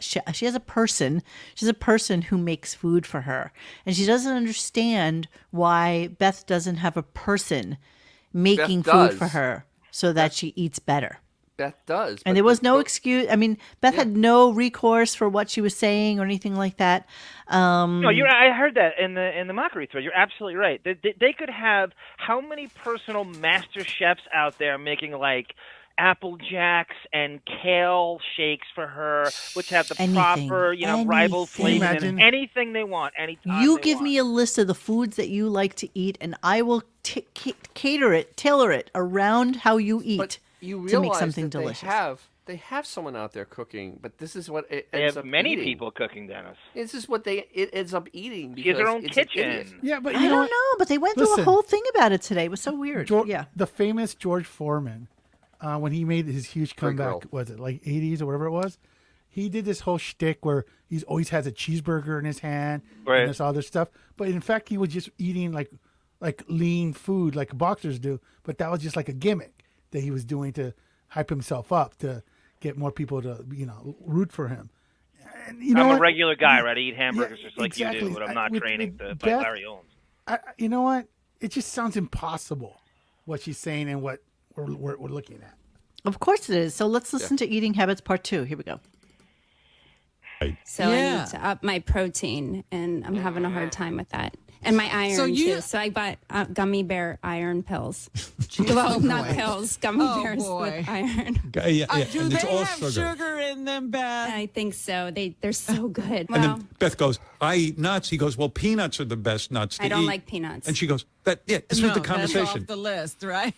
she has a person. She's a person who makes food for her, and she doesn't understand why Beth doesn't have a person making food does. for her so that she eats better. Beth does. And but there was the no cook- excuse. I mean, Beth had no recourse for what she was saying or anything like that. No, I heard that in the mockery thread. You're absolutely right. They could have how many personal master chefs out there making like Apple Jacks and kale shakes for her, which have the Anything. proper, riboflavin Imagine- and anything they want. Anytime You they give want. me a list of the foods that you like to eat, and I will tailor it around how you eat But you to realize make something that delicious. they have someone out there cooking, but this is what it They ends have up many eating. people cooking, Dennis. This is what it ends up eating She has her because own it's an idiot. kitchen. Yeah, but I you know don't what? know, but they went through a Listen. whole thing about it today. It was so weird. Yeah. The famous George Foreman, when he made his huge Great comeback, girl. was it like 80s or whatever it was? He did this whole shtick where he always has a cheeseburger in his hand Right. and this other stuff. But in fact, he was just eating like lean food like boxers do. But that was just like a gimmick that he was doing to hype himself up to get more people to root for him. And you know I'm what? a regular guy, right? I eat hamburgers just like you exactly. do, but I'm not With training to fight Beth, Larry Owens. You know what? It just sounds impossible what she's saying and what we're looking at. Of course it is. So let's listen to Eating Habits Part 2. Here we go. So I Yeah. need to up my protein, and I'm having a hard time with that. And my iron, So you- too. So I bought gummy bear iron pills. Well, not pills, gummy bears boy. with iron. Yeah, Do and they it's all have sugar in them, Beth? I think so. They're so good. And Well, then Beth goes, I eat nuts. He goes, well, peanuts are the best nuts to eat. I don't like peanuts. And she goes, this was the That's conversation. off the list, right?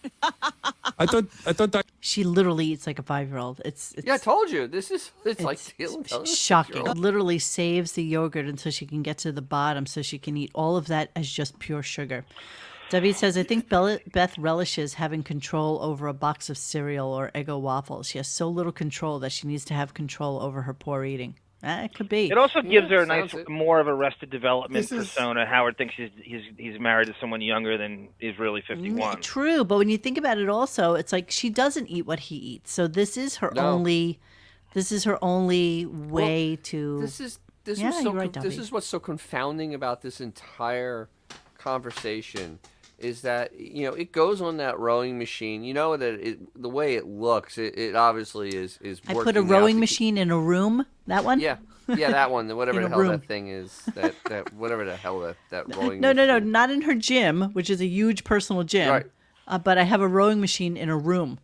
I thought that. She literally eats like a 5-year-old. It's Yeah, I told you. It's like stealing. shocking. Literally saves the yogurt until she can get to the bottom so she can eat all of that as just pure sugar. Debbie says, I think Beth relishes having control over a box of cereal or Eggo waffles. She has so little control that she needs to have control over her poor eating. It could be. It also gives her a nice, sounds it. more of Arrested Development This is- persona. Howard thinks he's married to someone younger than is really 51. True, but when you think about it also, it's like she doesn't eat what he eats. So this is her No. only way to This is Yeah, was so you're right, this Duffy. is what's so confounding about this entire conversation is that it goes on that rowing machine. You know that the way it looks, it obviously is I working put a out rowing to- machine in a room. That one? Yeah, that one. Whatever In the a hell room. that thing is. That whatever the hell that rowing. No, machine. not in her gym, which is a huge personal gym. Right. But I have a rowing machine in a room.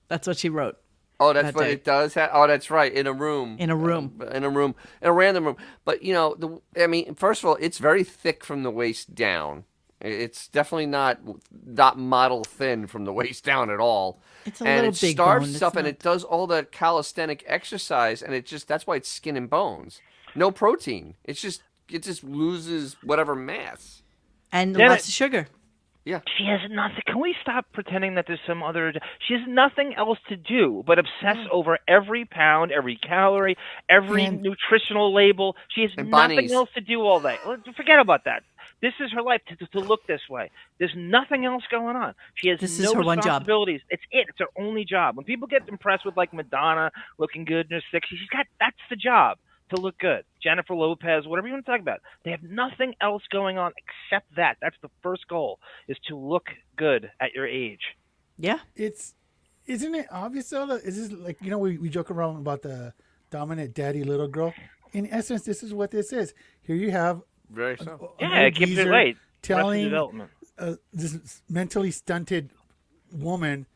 That's what she wrote. Oh, that's that what day. it does. Oh, that's right. In a room. In a room. In a random room. But first of all, it's very thick from the waist down. It's definitely not model thin from the waist down at all. It's a and little it big starves bone. stuff It's and not- it does all the calisthenic exercise and that's why it's skin and bones. No protein. It just loses whatever mass. And Then lots of sugar. Yeah. She has nothing. Can we stop pretending that there's some other? She has nothing else to do but obsess over every pound, every calorie, every And- nutritional label. She has And nothing bunnies. else to do all day. Forget about that. This is her life to look this way. There's nothing else going on. She has This no is her one job. responsibilities. It's it. It's her only job. When people get impressed with like Madonna looking good in her 60s, that's the job, to look good. Jennifer Lopez, whatever you want to talk about. They have nothing else going on except that. That's the first goal, is to look good at your age. Yeah. It's Isn't it obvious though? That is this like we joke around about the dominant daddy little girl. In essence, this is what this is. Here you have Very so. an Yeah, old it keeps it geezer right. telling Development. this mentally stunted woman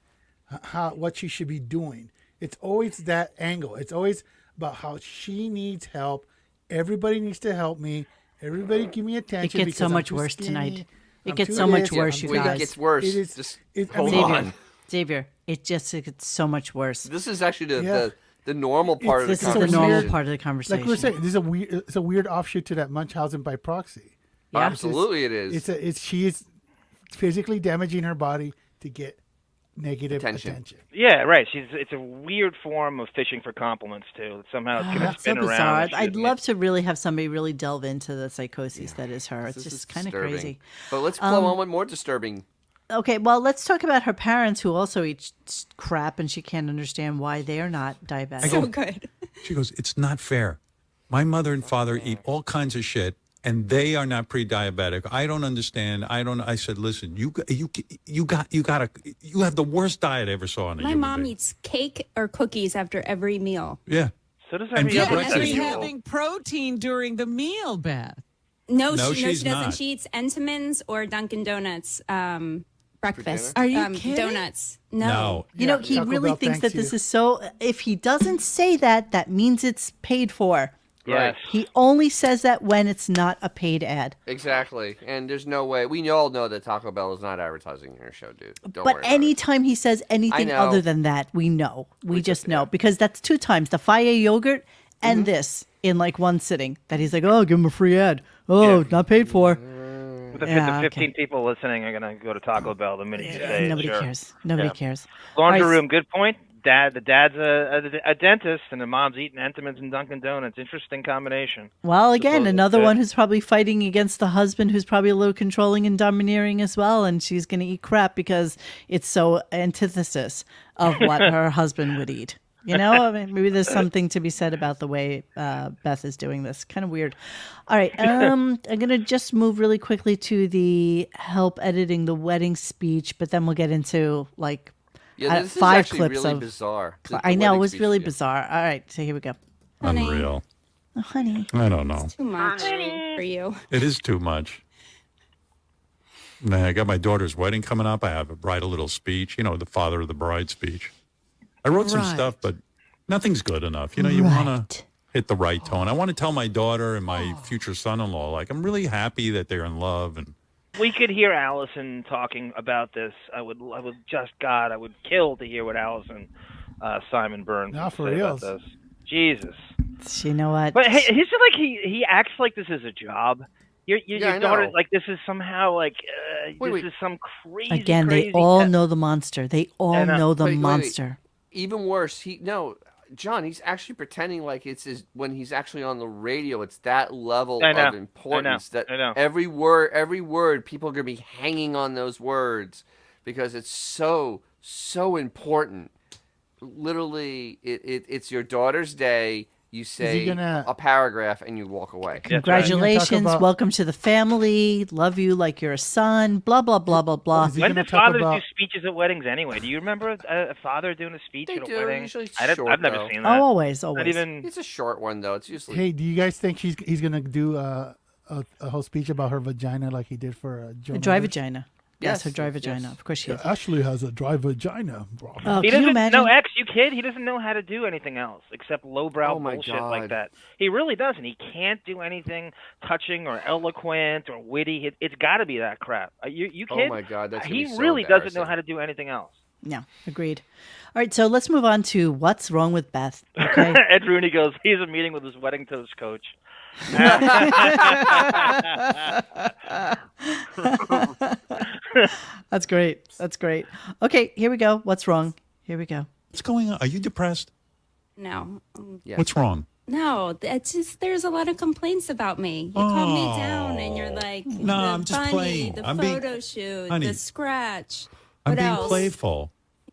what she should be doing. It's always that angle. It's always about how she needs help. Everybody needs to help me. Everybody give me attention. It gets so because I'm much too worse skinny. tonight. It I'm gets too so much this, worse, I'm you too guys. that. It gets worse. It is. Just I hold mean, on. Xavier, it just gets so much worse. This is actually Yeah. the normal part of the This is the conversation. normal part of the conversation. Like we were saying, this is it's a weird offshoot to that Munchausen by proxy. Yeah. Absolutely, it is. She is physically damaging her body to get negative attention. Yeah, right. It's a weird form of fishing for compliments too. Somehow it's going to That's so spin around. bizarre. and I'd shoot love to really have somebody really delve into the psychosis that is her. It's This is just kind of disturbing. crazy. But let's flow on with more disturbing. Okay, well, let's talk about her parents who also eat crap and she can't understand why they're not diabetic. So good. She goes, it's not fair. My mother and father eat all kinds of shit, and they are not pre-diabetic. I don't understand. I said, listen, you have the worst diet I ever saw in a My human mom being. eats cake or cookies after every meal. Yeah. So does And every for other breakfast- She's individual. having protein during the meal, Beth. No, No, she she's doesn't. not. She eats Entenmann's or Dunkin' Donuts breakfast. Are you kidding? Donuts. No. You know, he Taco really Bell thinks that thanks this you. is so. If he doesn't say that, that means it's paid for. Yes. He only says that when it's not a paid ad. Exactly. And there's no way. We all know that Taco Bell is not advertising your show, dude. Don't But worry about it. anytime he says anything know. other than that, we know. We just know. Because that's 2 times the Faye yogurt and Mm-hmm. this in like one sitting. That he's like, oh, give him a free ad. Oh, not paid for. The Yeah, 15 people listening are going to go to Taco Bell the minute you say it. Nobody Sure. cares. Nobody Yeah. cares. Laundry All right, room, good point. The dad's a dentist, and the mom's eating Entenmann's and Dunkin' Donuts. Interesting combination. Well, again, Suppose another that's one it. who's probably fighting against the husband who's probably a little controlling and domineering as well. And she's going to eat crap because it's so antithesis of what her husband would eat. You know, I mean, maybe there's something to be said about the way Beth is doing this. Kind of weird. All right. I'm going to just move really quickly to the help editing the wedding speech, but then we'll get into like Yeah, this is 5 actually clips really of. bizarre. The I know, it wedding was speech, really yeah. bizarre. All right. So here we go. Honey. Unreal. Oh, honey. I don't know. Too much for you. It is too much. Nah, I got my daughter's wedding coming up. I have to write a little speech, the father of the bride speech. I wrote some Right. stuff, but nothing's good enough. You want to hit the right tone. I want to tell my daughter and my future son-in-law, like, I'm really happy that they're in love. And We could hear Allison talking about this. I would kill to hear what Allison Simon Burns Nah, would for say reals. about this. Jesus. You know what? But hey, he's just like he acts like this is a job. Your Yeah, I daughter, know. like this is somehow like Wait. this is some crazy. Again, they crazy all test. know the monster. They all And, know the wait. monster. Even worse, John, he's actually pretending like it's when he's actually on the radio. It's that level I know, of importance I know. every word, people are gonna be hanging on those words because it's so important. Literally, it's your daughter's day. You say gonna- a paragraph and you walk away. Congratulations. about- Welcome to the family. Love you like you're a son. Blah, blah, blah, blah, blah. Is he When gonna did talk fathers about- do speeches at weddings anyway? Do you remember a father doing a speech They at a do, wedding? usually it's I've short, never though. seen Oh, that. always. Not even. It's a short one though. It's usually Hey, do you guys think he's gonna do a whole speech about her vagina like he did for Joe? A dry Miller? vagina. Yes, her Yes, dry yes. vagina. Of course she is. Ashley has a dry vagina. Oh, He can you doesn't. imagine? No, X, you kid. He doesn't know how to do anything else except lowbrow Oh, my bullshit like God. that. He really doesn't. He can't do anything touching or eloquent or witty. It's got to be that crap. You Oh kid. my God, that's gonna he be so really doesn't know embarrassing. how to do anything else. No, agreed. All right, so let's move on to what's wrong with Beth. Okay. Ed Rooney goes. He's a meeting with his wedding toast coach. That's great. That's great. Okay, here we go. What's wrong? Here we go. what's going on? Are you depressed? No. Yeah. What's wrong? No, it's just there's a lot of complaints about me. You calm me down and you're like, No, the I'm just bunny, playing. the I'm being- photo shoot, Honey, the scratch. I'm What being else? playful.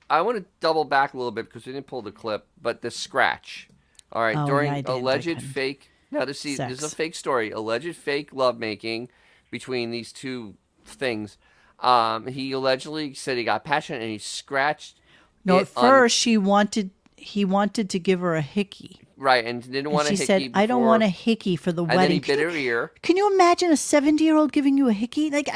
I want to double back a little bit because we didn't pull the clip, but the scratch. All right, Oh, during yeah, I did. I alleged couldn't. fake. Now, this is a Sex. fake story. Alleged fake lovemaking between these two things. He allegedly said he got passionate and he scratched No, it at first he wanted to give her a hickey. right, and didn't want And a she hickey said, "I don't before- want a hickey for the And then wedding." he bit her ear. Can you imagine a 70-year-old giving you a hickey? Like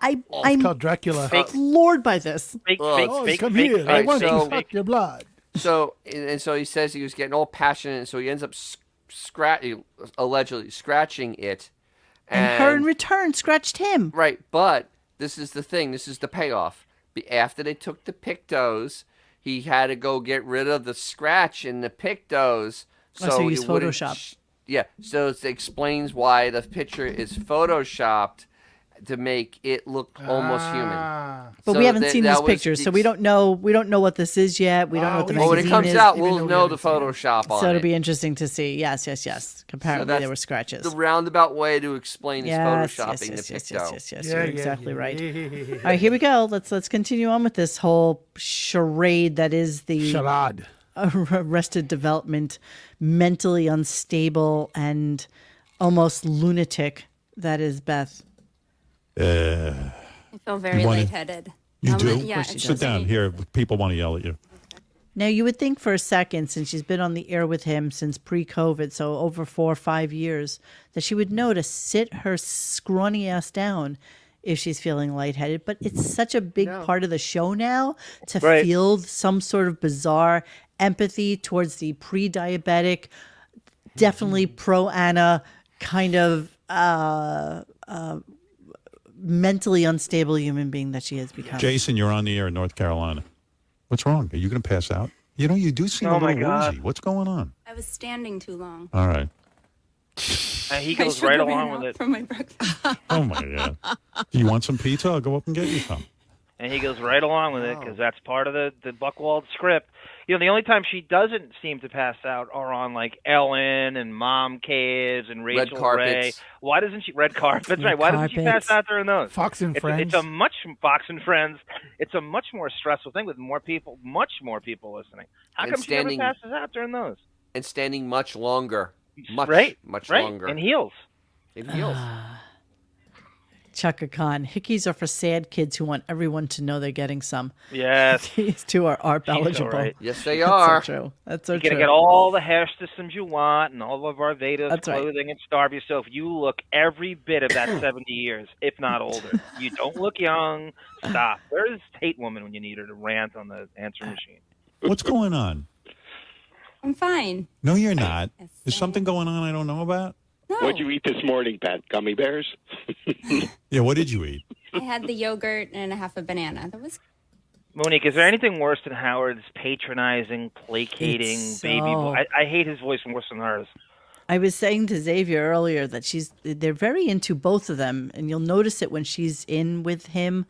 I'm called Dracula. floored by this. Fake, Ugh. fake, Come fake, here. fake, I Alright, want so- to suck your blood. So and so he says he was getting all passionate, and so he ends up allegedly scratching it. And her in return scratched him. Right, but this is the thing. This is the payoff. After they took the pictos, he had to go get rid of the scratch in the pictos. So he used it wouldn't Photoshop. Yeah, so it explains why the picture is photoshopped to make it look almost human. But So we haven't that- seen that these was pictures, the so we don't know what this is yet. We don't know what the Well, when magazine it comes is. out, even we'll though we know the haven't seen it. Photoshop on So it. it'll be interesting to see. Yes. Apparently that's there were scratches. The roundabout way to explain is Yes, photoshopping yes, the yes, picto. yes. Yeah, You're yeah, exactly yeah. right. All right, here we go. Let's continue on with this whole charade that is the Charade. arrested development, mentally unstable and almost lunatic that is Beth. I feel very wanna- lightheaded. You do? Yeah, she it's Sit down. Here, people want to yell at you. Now, you would think for a second, since she's been on the air with him since pre-COVID, so over 4 or 5 years, that she would know to sit her scrawny ass down if she's feeling lightheaded. But it's such a big part of the show now to Right. feel some sort of bizarre empathy towards the pre-diabetic, definitely pro-Anna kind of mentally unstable human being that she has become. Jason, you're on the air in North Carolina. What's wrong? Are you going to pass out? You do seem Oh a my little God. woozy. What's going on? I was standing too long. All right. And he My goes sugar right ran along out with it. from my breakfast. Oh, my God. Do you want some pizza? I'll go up and get you some. And he goes right along with it because that's part of the Buchwald script. The only time she doesn't seem to pass out are on like Ellen and Mom Caves and Red Rachel Ray. carpets. Why doesn't she red carpets? Red Right? Why doesn't she carpets. pass out during those? Fox and Friends. It's a much Fox and Friends. It's a much more stressful thing with much more people listening. How And come she never standing- passes out during those? And standing much longer. Much right, right. longer. In heels. In heels. Chaka Khan. Hickeys are for sad kids who want everyone to know they're getting some. Yes. These two are ARP She's so eligible. right. Yes, they That's are. so true. That's so You're true. going to get all the hair systems you want and all of our Veda's That's right. clothing and starve yourself. You look every bit of that 70 years, if not older. You don't look young. Stop. Where is Tate Woman when you need her to rant on the answering machine? What's going on? I'm fine. No, you're not. Yes, Is I something going on I don't know about? No, What'd you eat this morning, Pat? Gummy bears? Yeah, what did you eat? I had the yogurt and a half a banana. That was Monique, is there anything worse than Howard's patronizing, placating It's baby so- boy? I hate his voice worse than hers. I was saying to Xavier earlier that they're very into both of them, and you'll notice it when she's in with him.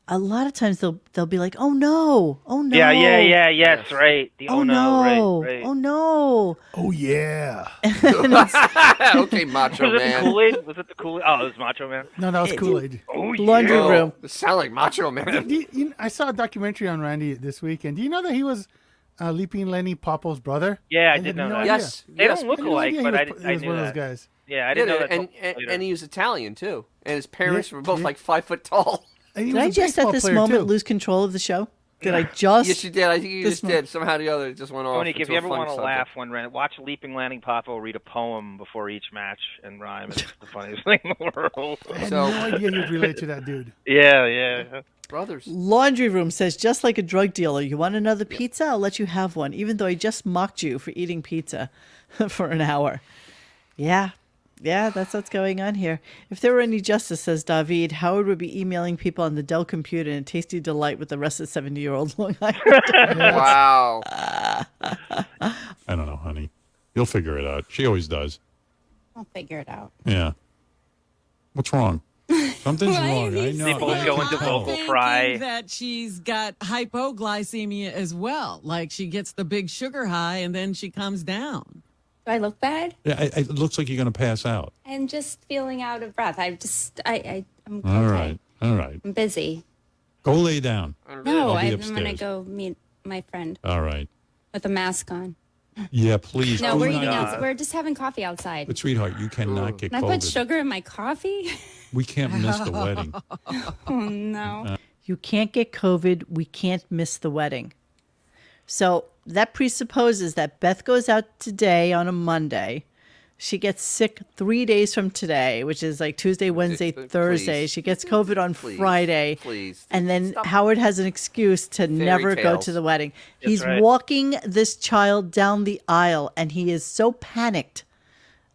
A lot of times they'll be like, "Oh no, oh no, Yeah, yes, right. The oh no, right. oh no." Oh, yeah. Okay, Macho Was it the Man. Kool-Aid? Was it the Kool-Aid? Oh, it was Macho Man. No, that was Kool-Aid. Oh, Laundry yeah. room. It sound like Macho Man. I saw a documentary on Randy this weekend. Do you know that he was Leaping Lenny Popo's brother? Yeah, I had did know no that. idea. Yes. They yes. don't look I had no alike, idea but he I was knew one of that. those guys. Yeah, I didn't know that. and till later. and he was Italian too, and his parents Yeah, were both yeah. like 5 foot tall. And he Did was I a just at baseball this player, moment too. lose control of the show? Did I just? Yes, you did. I think you This just one. did. Somehow or the other, it just went off. Monique, if into you a ever fun want to subject. laugh watch Leaping Lanny Poffo read a poem before each match and rhyme. It's the funniest thing in the world. I had So- no idea you'd relate to that dude. Yeah. Brothers. Laundry room says, just like a drug dealer, you want another pizza? I'll let you have one, even though I just mocked you for eating pizza for an hour. Yeah, that's what's going on here. If there were any justice, says David, Howard would be emailing people on the Dell computer in tasty delight with the rest of 70-year-old Long Island. Wow. I don't know, honey. You'll figure it out. She always does. I'll figure it out. Yeah. What's wrong? Something's Why wrong. are I you know. People I go can into tell. vocal Thinking fry. that she's got hypoglycemia as well. Like she gets the big sugar high and then she comes down. Do I look bad? Yeah, it looks like you're going to pass out. I'm just feeling out of breath. I'm All okay. right. I'm busy. Go lay down. No, I'll be I'm gonna upstairs. go meet my friend All right. with a mask on. Yeah, please. No, do we're not- eating outside. We're just having coffee outside. But sweetheart, you cannot get Can I put COVID. sugar in my coffee? We can't miss the wedding. Oh no. You can't get COVID. We can't miss the wedding. So that presupposes that Beth goes out today on a Monday. She gets sick 3 days from today, which is like Tuesday, Wednesday, Thursday. She gets COVID on Friday. Please. And then Howard has an excuse to never go to the wedding. He's right. walking this child down the aisle, and he is so panicked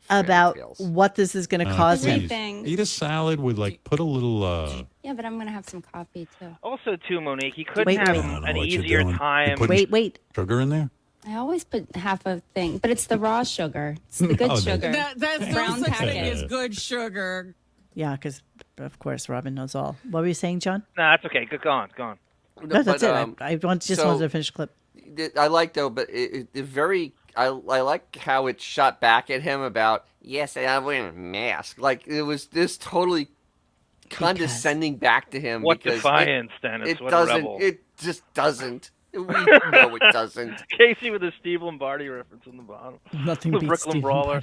about what this is going to cause him. Everything. Eat a salad with put a little. Yeah, but I'm going to have some coffee too. Also, too, Monique, he couldn't Wait, have wait. I don't know an what you're easier doing. time. You're putting Wait. Sugar in there? I always put half a thing, but it's the raw sugar. It's the good Oh, sugar. That's no Brown such thing packet. as good sugar. Yeah, because, of course, Robin knows all. What were you saying, John? No, that's okay. Go on. No, that's it. I just wanted to finish the clip. I like though, but it very. I like how it shot back at him about yes, I'm wearing a mask. Like it was this totally condescending back to him. What because defiance, Dennis? It What a doesn't. rebel. It just doesn't. We know it doesn't. Casey with a Steve Lombardi reference on the bottom. Nothing The beats Brooklyn Steve Brawler.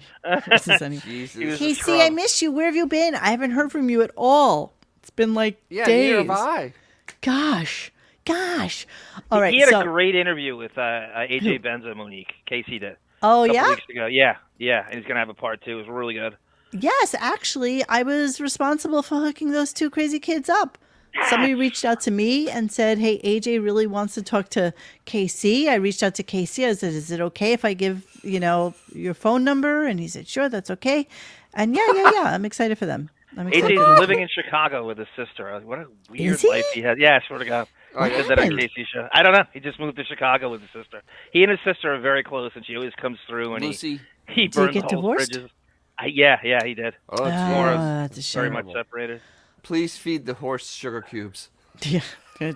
Jesus. He was a Casey, I scrub. miss you. Where have you been? I haven't heard from you at all. It's been like Yeah, days. neither have I. Gosh. All right. He had so, a great interview with AJ Benza, Monique. Casey did. Oh, a couple yeah? weeks ago. Yeah. And he's gonna have a part 2. It was really good. Yes, actually, I was responsible for hooking those two crazy kids up. Somebody reached out to me and said, hey, AJ really wants to talk to KC. I reached out to KC. I said, is it okay if I give, your phone number? And he said, sure, that's okay. And yeah. I'm excited for them. AJ's living in Chicago with his sister. What a weird Is he? life he has. Yeah, I swear to God. Oh, He yeah. did that on Casey's show. I don't know. He just moved to Chicago with his sister. He and his sister are very close, and she always comes through and Lucy. he Did he burns get the whole divorced? fridges. Yeah, he did. Oh, Oh, geez. that's a shame. Very much separated. Please feed the horse sugar cubes. Yeah,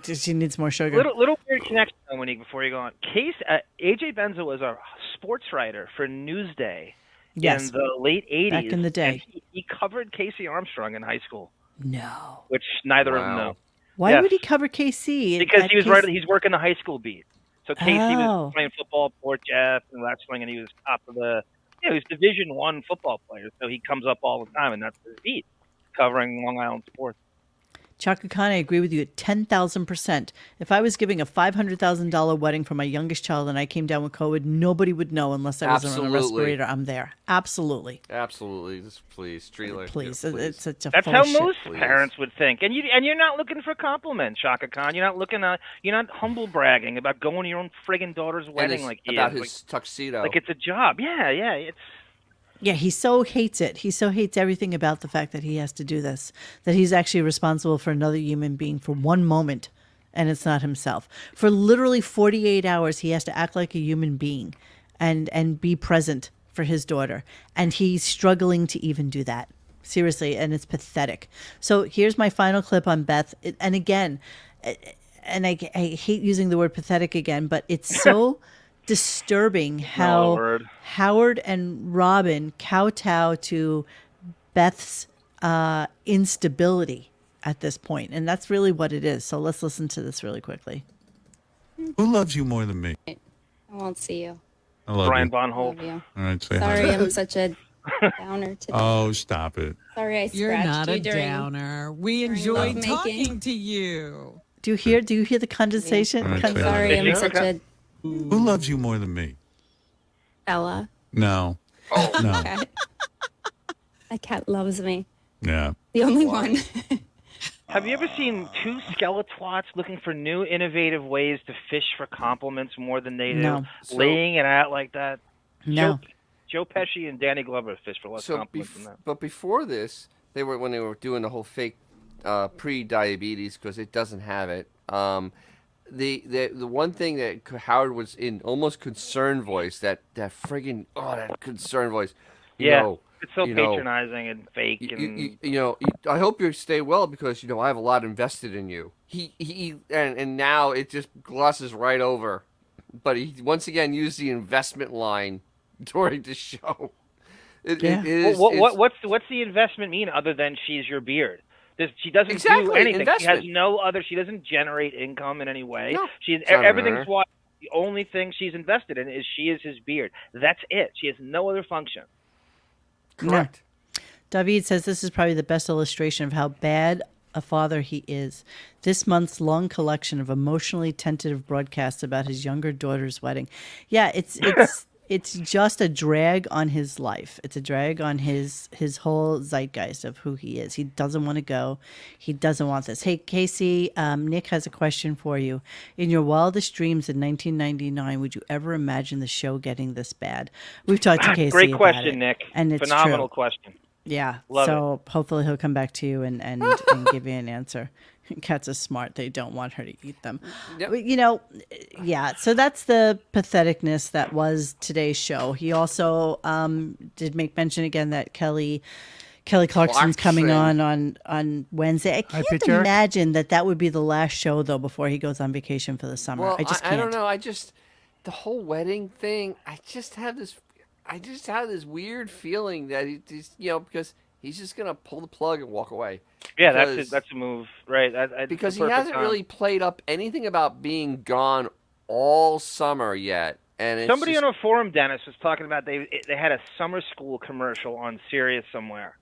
she needs more sugar. Little weird connection, Monique, before you go on. AJ Benza was a sports writer for Newsday Yes. in the late 80s. Back in the day. And he covered Casey Armstrong in high school, No. which neither of them know. Why Yes. would he cover KC? Because At he was KC? he's working the high school beat. So Casey Oh. was playing football, Port Jeff, and wrestling, and he was top of the, he was Division I football player. So he comes up all the time, and that's his beat, covering Long Island sports. Chaka Khan, I agree with you at 10,000%. If I was giving a $500,000 wedding for my youngest child and I came down with COVID, nobody would know unless I was on a Absolutely. respirator. I'm there. Absolutely. Absolutely. Just please, Streeler. Please. Yeah, It's such a That's full how of shit. most parents would think, and you're not looking for compliments, Chaka Khan. You're not you're not humble bragging about going to your own friggin' daughter's And wedding his- like he about is. his tuxedo. Like it's a job. Yeah, it's. Yeah, he so hates it. He so hates everything about the fact that he has to do this, that he's actually responsible for another human being for one moment, and it's not himself. For literally 48 hours, he has to act like a human being and be present for his daughter. And he's struggling to even do that. Seriously, and it's pathetic. So here's my final clip on Beth. And again, and I hate using the word pathetic again, but it's so disturbing how word. Howard and Robin kowtow to Beth's instability at this point. And that's really what it is. So let's listen to this really quickly. Who loves you more than me? I won't see you. I love Brian you. Von Love Holt. you. All right, say Sorry, hi. I'm such a downer today. Oh, stop it. Sorry, I You're scratched not you a during. downer. We during enjoyed lovemaking. talking to you. Do you hear the condensation? All right, Con- say hi. Sorry, Did I'm you? such a Who loves you more than me? fella. No. Oh. No. Cat. A cat loves me. Yeah. The only one. Have you ever seen two skeletwats looking for new, innovative ways to fish for compliments more than they do? No. Laying it out like that? No. Joe Pesci and Danny Glover fish for less So, compliments than that. but before this, when they were doing the whole fake pre-diabetes because it doesn't have it. The one thing that Howard was in almost concerned voice, that friggin' that concerned voice. Yeah, it's so patronizing and fake. I hope you stay well because I have a lot invested in you. And now it just glosses right over. But he once again used the investment line during the show. What's the investment mean other than she's your beard? She doesn't do anything. Investment. She has no other. She doesn't generate income in any way. No, Everything's why. The only thing she's invested in is she is his beard. That's it. She has no other function. Correct. David says this is probably the best illustration of how bad a father he is. This month's long collection of emotionally tentative broadcasts about his younger daughter's wedding. Yeah, it's just a drag on his life. It's a drag on his whole zeitgeist of who he is. He doesn't want to go. He doesn't want this. Hey, Casey, Nick has a question for you. In your wildest dreams in 1999, would you ever imagine the show getting this bad? We've talked to Casey Great about question, it, Nick. and it's Phenomenal true. question. Yeah. Love so hopefully he'll come back to you and give you an answer. Cats are smart. They don't want her to eat them. Yep. You know, yeah. So that's the patheticness that was today's show. He also did make mention again that Kelly Clarkson's coming on Wednesday. I can't picture. imagine that would be the last show, though, before he goes on vacation for the summer. Well, I just can't. I don't know. The whole wedding thing, I just have this weird feeling that he's, because he's just going to pull the plug and walk away. Yeah, Because- that's a move, right? Because he hasn't really played up anything about being gone all summer yet. And it's Somebody just, on a forum, Dennis, was talking about they had a summer school commercial on Sirius somewhere,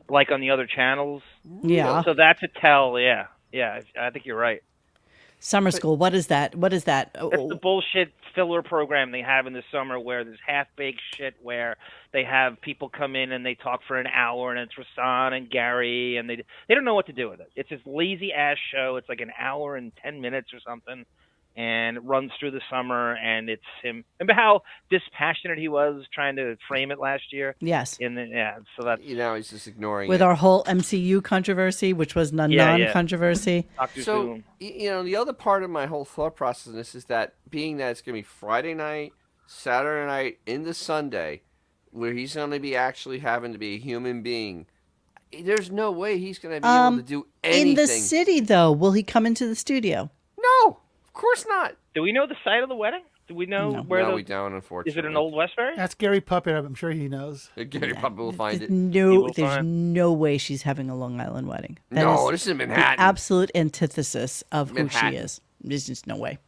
like on the other channels. Yeah. So that's a tell. Yeah, I think you're right. Summer school. What is that? What is that? It's the bullshit filler program they have in the summer where there's half-baked shit where they have people come in and they talk for an hour and it's Rasan and Gary and they don't know what to do with it. It's this lazy-ass show. It's like an hour and 10 minutes or something, and it runs through the summer, and it's him. Remember how dispassionate he was trying to frame it last year? Yes. So that's... he's just ignoring With it. our whole MCU controversy, which was non-controversy. So, the other part of my whole thought process in this is that being that it's going to be Friday night, Saturday night, into Sunday, where he's going to be actually having to be a human being, there's no way he's going to be able to do anything. In the city, though, will he come into the studio? No, of course not. Do we know the site of the wedding? Do we know where No, we don't, unfortunately. Is it an Old Westbury? That's Gary Puppet. I'm sure he knows. Gary Puppet will find it. There's no way she's having a Long Island wedding. No, this is Manhattan. The absolute antithesis of Manhattan. who she is. There's just no way.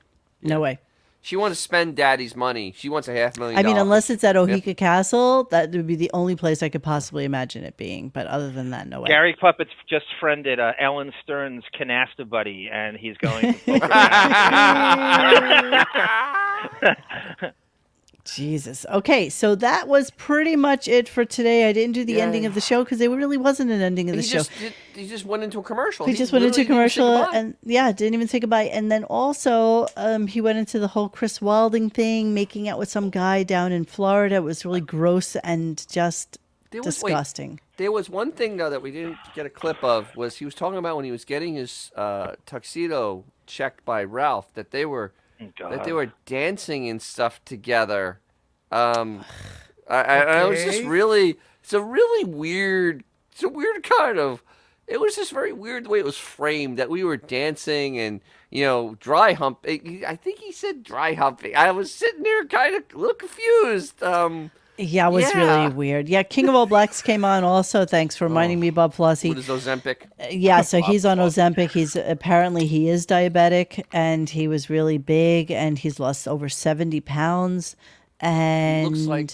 No way. She wants to spend daddy's money. She wants $500,000. I mean, unless it's at Ohika Castle, that would be the only place I could possibly imagine it being. But other than that, no way. Gary Puppet's just friended Ellen Stern's canasta buddy, and he's going Jesus. Okay, so that was pretty much it for today. I didn't do the ending of the show because there really wasn't an ending of the show. He just went into a commercial. He just went into a commercial didn't even say and didn't even say goodbye. And then also he went into the whole Chris Wilding thing, making out with some guy down in Florida. It was really gross and just disgusting. There was one thing, though, that we didn't get a clip of, was he was talking about when he was getting his tuxedo checked by Ralph, that they were dancing and stuff together. I was just really, it's a weird kind of, it was just very weird the way it was framed, that we were dancing and, dry humping. I think he said dry humping. I was sitting there kind of a little confused. Yeah, it was really weird. Yeah, King of All Blacks came on also. Thanks for reminding me, Bob Flossie. What is Ozempic? Yeah, so he's on Ozempic. He is diabetic, and he was really big, and he's lost over 70 pounds. And Looks like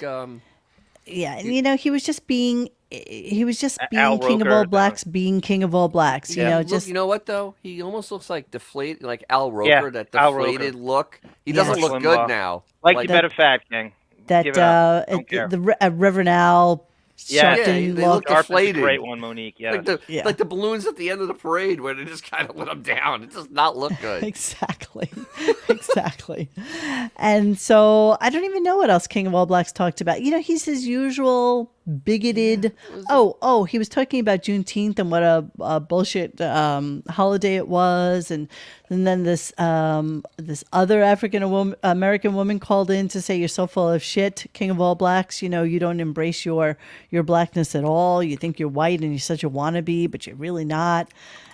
he was just being Al King of Roker, All Blacks, being King of All Blacks. Yeah. Just you know what though? He almost looks like deflated, like Al Roker. That Al Roker. deflated look. He doesn't look Slim good Bob. now. Like you better fat, King. That Give it up. Don't care. the Reverend Al. They look deflated. That's a great one, Monique. Yeah. Like the balloons at the end of the parade where they just kind of let them down. It does not look good. Exactly. And so I don't even know what else King of All Blacks talked about. He's his usual bigoted. He was talking about Juneteenth and what a bullshit holiday it was, and then this other African American woman called in to say, "You're so full of shit, King of All Blacks. You don't embrace your blackness at all. You think you're white and you're such a wannabe, but you're really not."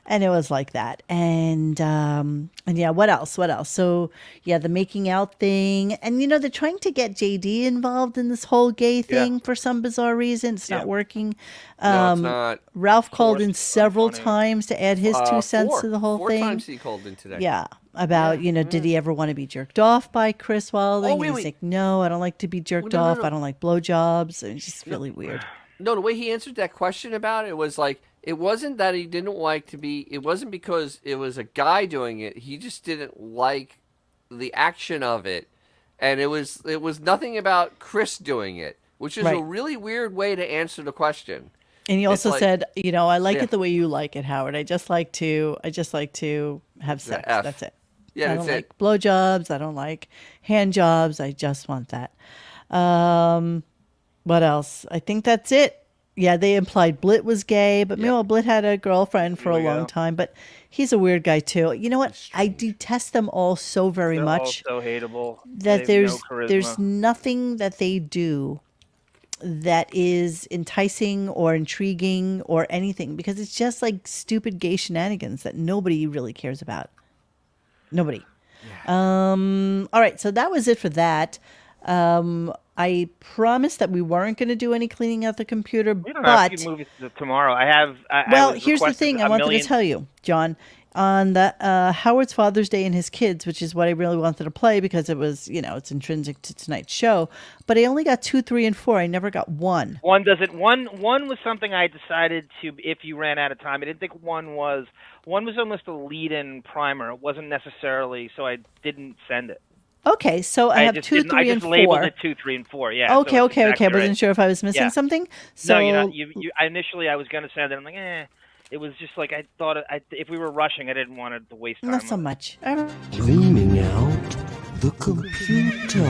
And it was like that. And yeah, what else? So yeah, the making out thing. And they're trying to get JD involved in this whole gay thing for some bizarre reason. It's not working. No, it's not. Ralph called in several times to add his 2 cents to the whole thing. 4 times he called in today. Yeah. About, did he ever want to be jerked off by Chris Wilding? Wait. He's like, no, I don't like to be jerked off. I don't like blowjobs. It's just really weird. No, the way he answered that question about it was like, it wasn't that he didn't like to be. It wasn't because it was a guy doing it. He just didn't like the action of it, and it was nothing about Chris doing it, which is a really weird way to answer the question. And he also said, I like Yeah. it the way you like it, Howard. I just like to have sex. F. That's it. Yeah, I that's don't it. like blowjobs. I don't like hand jobs. I just want that. What else? I think that's it. Yeah, they implied Blit was gay, but meanwhile, Blit had a girlfriend for a long time. But he's a weird guy too. You know what? I detest them all so very They're much all so hateable. that They have no there's charisma. nothing that they do that is enticing or intriguing or anything, because it's just like stupid gay shenanigans that nobody really cares about. Nobody. All right, so that was it for that. I promised that we weren't going to do any cleaning out the computer, We don't have to move it to tomorrow. I was here's the requested thing a I wanted million- to tell you, John. On the Howard's Father's Day and his kids, which is what I really wanted to play because it was, it's intrinsic to tonight's show. But I only got 2, 3, and 4. I never got 1. One doesn't. One was something I decided to, if you ran out of time. I didn't think one was almost a lead-in primer. It wasn't necessarily, so I didn't send it. Okay, so I have just 2, didn't- 3, I and just labeled 4. it 2, 3, and 4. Yeah. Okay, so it's okay. I exactly wasn't right. sure if I was missing Yeah. something. So No, you're not. Initially, I was going to send it. I'm like, It was just like I thought. If we were rushing, I didn't want it to waste time. not so much. Cleaning out the computer.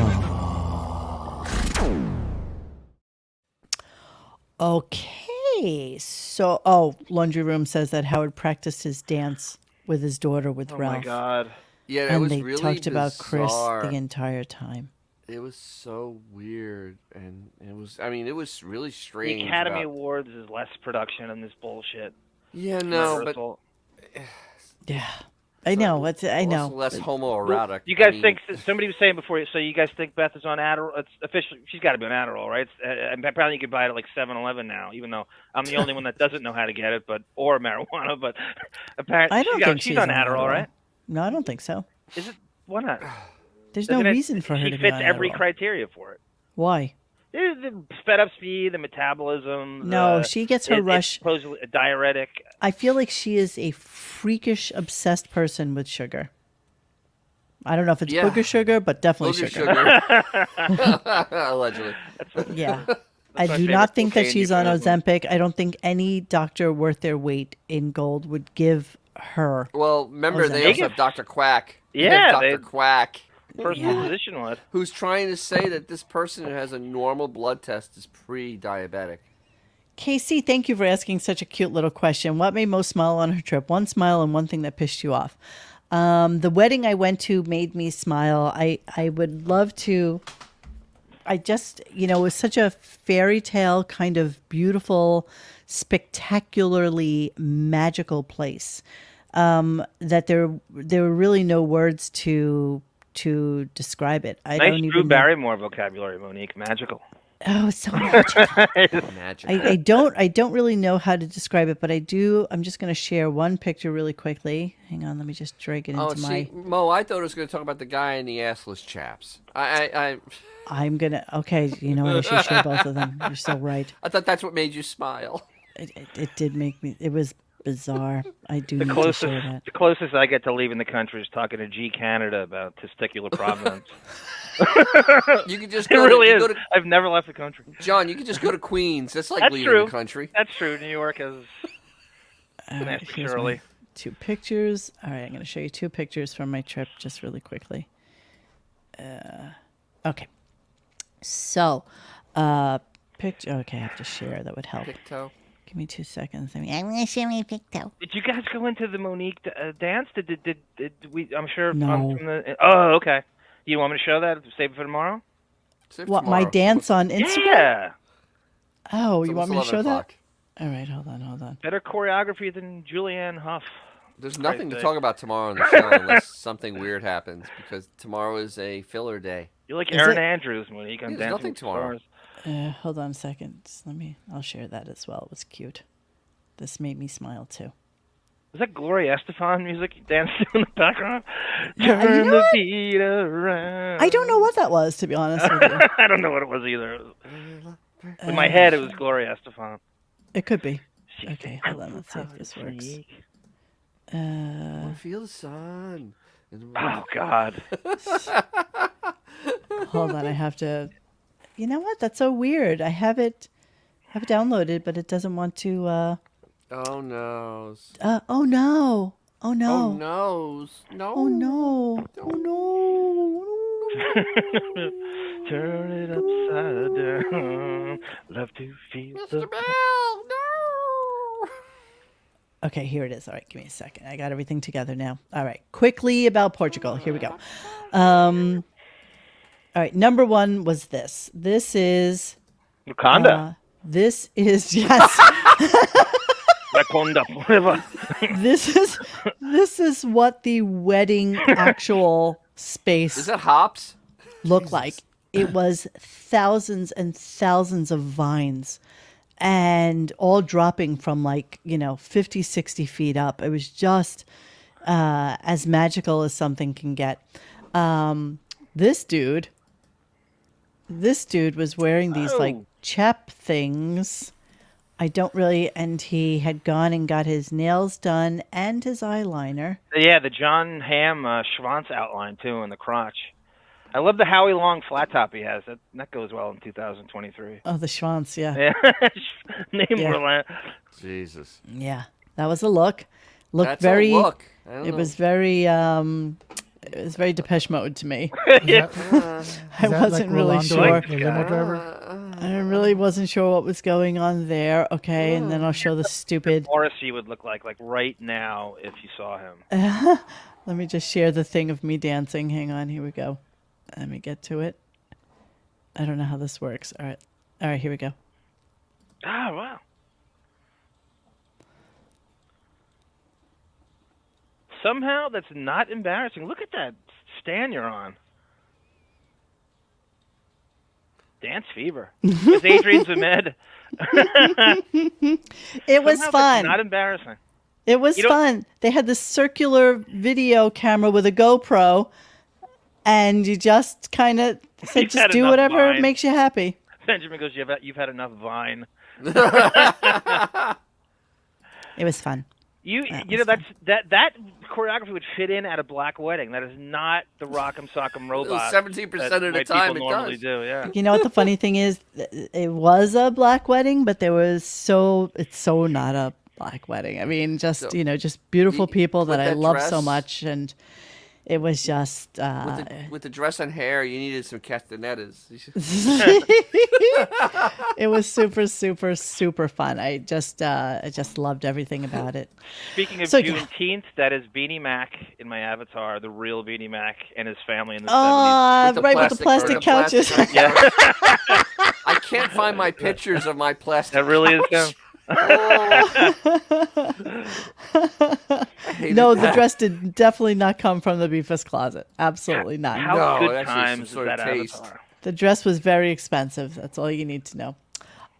Okay, so Laundry Room says that Howard practiced his dance with his daughter with Oh Ralph. my God. Yeah, that and was they really talked about Chris bizarre. the entire time. It was so weird, and it was really The strange. Academy about- Awards is less production on this bullshit. Yeah, no, but Rehearsal. Yeah, I know. I know. also less homoerotic. You guys I mean, think somebody was saying before? So you guys think Beth is on Adderall? It's officially she's got to be on Adderall, right? And apparently you can buy it at like 7-Eleven now. Even though I'm the only one that doesn't know how to get it, or marijuana. But apparently I don't think she's on Adderall, right? No, I don't think so. Is it? Why not? There's no Doesn't it- reason for her she to be fits on every Adderall. criteria for it. Why? The sped up speed, the metabolism. No, she gets her it's rush. supposedly a diuretic. I feel like she is a freakish, obsessed person with sugar. I don't know if it's Yeah. booger sugar, but definitely Booger sugar. allegedly. Yeah. That's I my do favorite not think that cocaine she's on euphemism. Ozempic. I don't think any doctor worth their weight in gold would give her. Well, remember they Ozempic. also have Dr. Quack. They Yeah, have they- Dr. Quack, Personal physician would. who's trying to say that this person who has a normal blood test is pre-diabetic. Casey, thank you for asking such a cute little question. What made Mo smile on her trip? One smile and one thing that pissed you off. The wedding I went to made me smile. I would love to. I just, it was such a fairy tale kind of beautiful, spectacularly magical place that there were really no words to describe it. I Nice don't Drew even know. Barrymore vocabulary, Monique. Magical. Oh, it's so magical. Magic. I don't really know how to describe it, but I do. I'm just going to share one picture really quickly. Hang on, let me just drag it into my. See, Mo, I thought I was going to talk about the guy in the assless chaps. I'm gonna. Okay, you know what? I should share both of them. You're so right. I thought that's what made you smile. It did make me. It was bizarre. I do The need to closest, share that. the closest I get to leaving the country is talking to G Canada about testicular provenance. You could just It go really to, is. you go to I've never left the country. John. You could just go to Queens. That's like That's leaving true. the country. That's true. New York is All right, domestic here's Shirley. my 2 pictures. All right, I'm going to show you 2 pictures from my trip just really quickly. Okay. So, picture. Okay, I have to share. That would help. Picto. Give me 2 seconds. I'm going to share my picture. Did you guys go into the Monique dance? Did we? I'm sure. No. From the, oh, okay. You want me to show that? Save it for tomorrow? Save What, my tomorrow. dance on Instagram? Yeah. Oh, It's you want me to almost show 11 that? o'clock. All right, hold on. Better choreography than Julianne Hough. There's nothing to sake. talk about tomorrow on the show unless something weird happens, because tomorrow is a filler day. You're like Is Aaron it? Andrews, Monique, on Yeah, there's Dancing nothing with the tomorrow. Stars. Hold on a second. Just I'll share that as well. It was cute. This made me smile too. Is that Gloria Estefan music you dance to in the background? Yeah, you Turn know the what? beat around. I don't know what that was, to be honest with you. I don't know what it was either. In my head, it was Gloria Estefan. It could be. Okay, hold on. Let's see if this works. I want to feel the sun. Oh, God. Hold on, I have to. You know what? That's so weird. I have it downloaded, but it doesn't want to. Oh no. Oh no. Oh no. Oh no. No. Oh no. Oh no. Turn it upside down. Love to feel Mr. the... Bell, no. Okay, here it is. All right, give me a second. I got everything together now. All right, quickly about Portugal. Here we go. All right, number one was this. This is Wakanda. This is yes. Wakanda forever. This is what the wedding actual space Is that hops? looked like. It was thousands and thousands of vines and all dropping from 50, 60 feet up. It was just as magical as something can get. This dude was wearing these chap things. And he had gone and got his nails done and his eyeliner. Yeah, the John Hamm Schwanz outline, too, in the crotch. I love the Howie Long flat top he has. That goes well in 2023. Oh, the Schwanz, yeah. Jesus. Yeah, that was a look. That's a look. It was very Depeche Mode to me. Yeah. I wasn't really sure. The limo driver? I really wasn't sure what was going on there. Okay, and then I'll show the stupid. Morrissey would look like right now if you saw him. Let me just share the thing of me dancing. Hang on, here we go. Let me get to it. I don't know how this works. All right, here we go. Oh, wow. Somehow that's not embarrassing. Look at that stand you're on. Dance fever. With Adrian Zemed. It was Somehow fun. That's not embarrassing. It was fun. They had this circular video camera with a GoPro, and you just kind of said, just do whatever makes you happy. Benjamin goes, you've had enough Vine. It was fun. That choreography would fit in at a black wedding. That is not the Rock'em Sock'em Robot. 17% of the time people it normally does. do. Yeah. You know what the funny thing is? It was a black wedding, but it's so not a black wedding. I mean, just beautiful people that I love so much, and it was just with the dress and hair, you needed some castanettas. It was super, super, super fun. I just loved everything about it. Speaking of Juneteenth, that is Beanie Mac in my avatar, the real Beanie Mac and his family in the 70s. With the plastic couches. Yeah. I can't find my pictures of my plastic That really couch. is him. No, the dress did definitely not come from the Beefus closet. Absolutely not. How good times is that avatar? The dress was very expensive. That's all you need to know.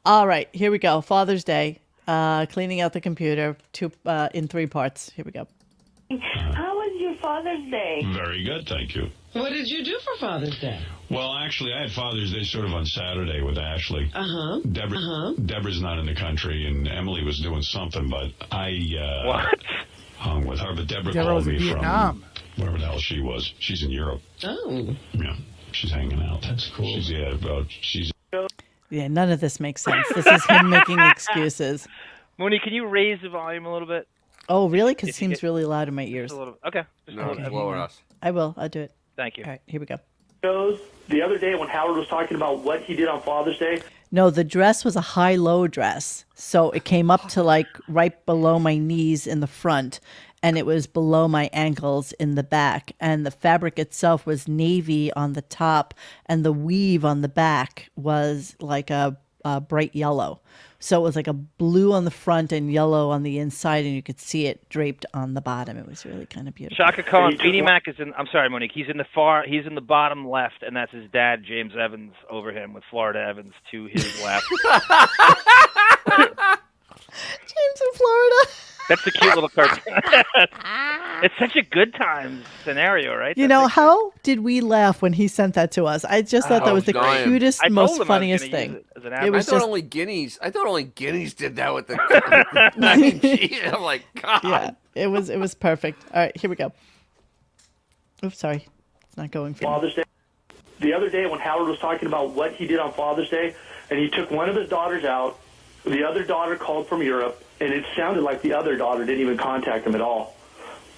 All right, here we go. Father's Day. Cleaning out the computer in 3 parts. Here we go. How was your Father's Day? Very good, thank you. What did you do for Father's Day? Well, actually, I had Father's Day sort of on Saturday with Ashley. Uh-huh. Deborah's not in the country, and Emily was doing something, but I hung with her. But Deborah called was in me Vietnam. from wherever the hell she was. She's in Europe. Oh. Yeah, she's hanging out. That's cool. She's Yeah, none of this makes sense. This is him making excuses. Mooney, can you raise the volume a little bit? Oh, really? Because it seems really loud in my ears. A little. Okay. Lower us. I will. I'll do it. Thank you. All right, here we go. The other day when Howard was talking about what he did on Father's Day. No, the dress was a high-low dress. So it came up to right below my knees in the front, and it was below my ankles in the back. And the fabric itself was navy on the top, and the weave on the back was like a bright yellow. So it was like a blue on the front and yellow on the inside, and you could see it draped on the bottom. It was really kind of beautiful. Shaka Khan, Beanie Mac is in. I'm sorry, Monique. He's in the bottom left, and that's his dad, James Evans, over him with Florida Evans to his left. James in Florida. That's the cute little cartoon. It's such a good time scenario, right? You know, how did we laugh when he sent that to us? I just thought that was the dying. cutest, I told most him I was funniest gonna use thing. it as an It advert. was I thought just, only guineas did that with the mac and cheese. I'm like, God. yeah, it was perfect. All right, here we go. Oops, sorry. It's not going for me. Father's Day. The other day when Howard was talking about what he did on Father's Day, and he took one of his daughters out, the other daughter called from Europe, and it sounded like the other daughter didn't even contact him at all.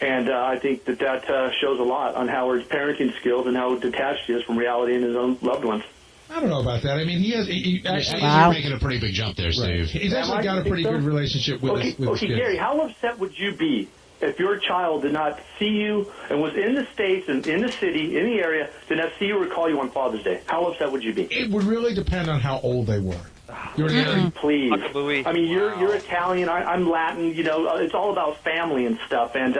And I think that shows a lot on Howard's parenting skills and how detached he is from reality and his own loved ones. I don't know about that. I mean, he actually... You're making a pretty big jump there, Steve. He's actually got a pretty good relationship with his kids. Okay, Gary, how upset would you be if your child did not see you and was in the States and in the city, in the area, did not see you or call you on Father's Day? How upset would you be? It would really depend on how old they were. Please. I mean, you're Italian. I'm Latin. You know, it's all about family and stuff. And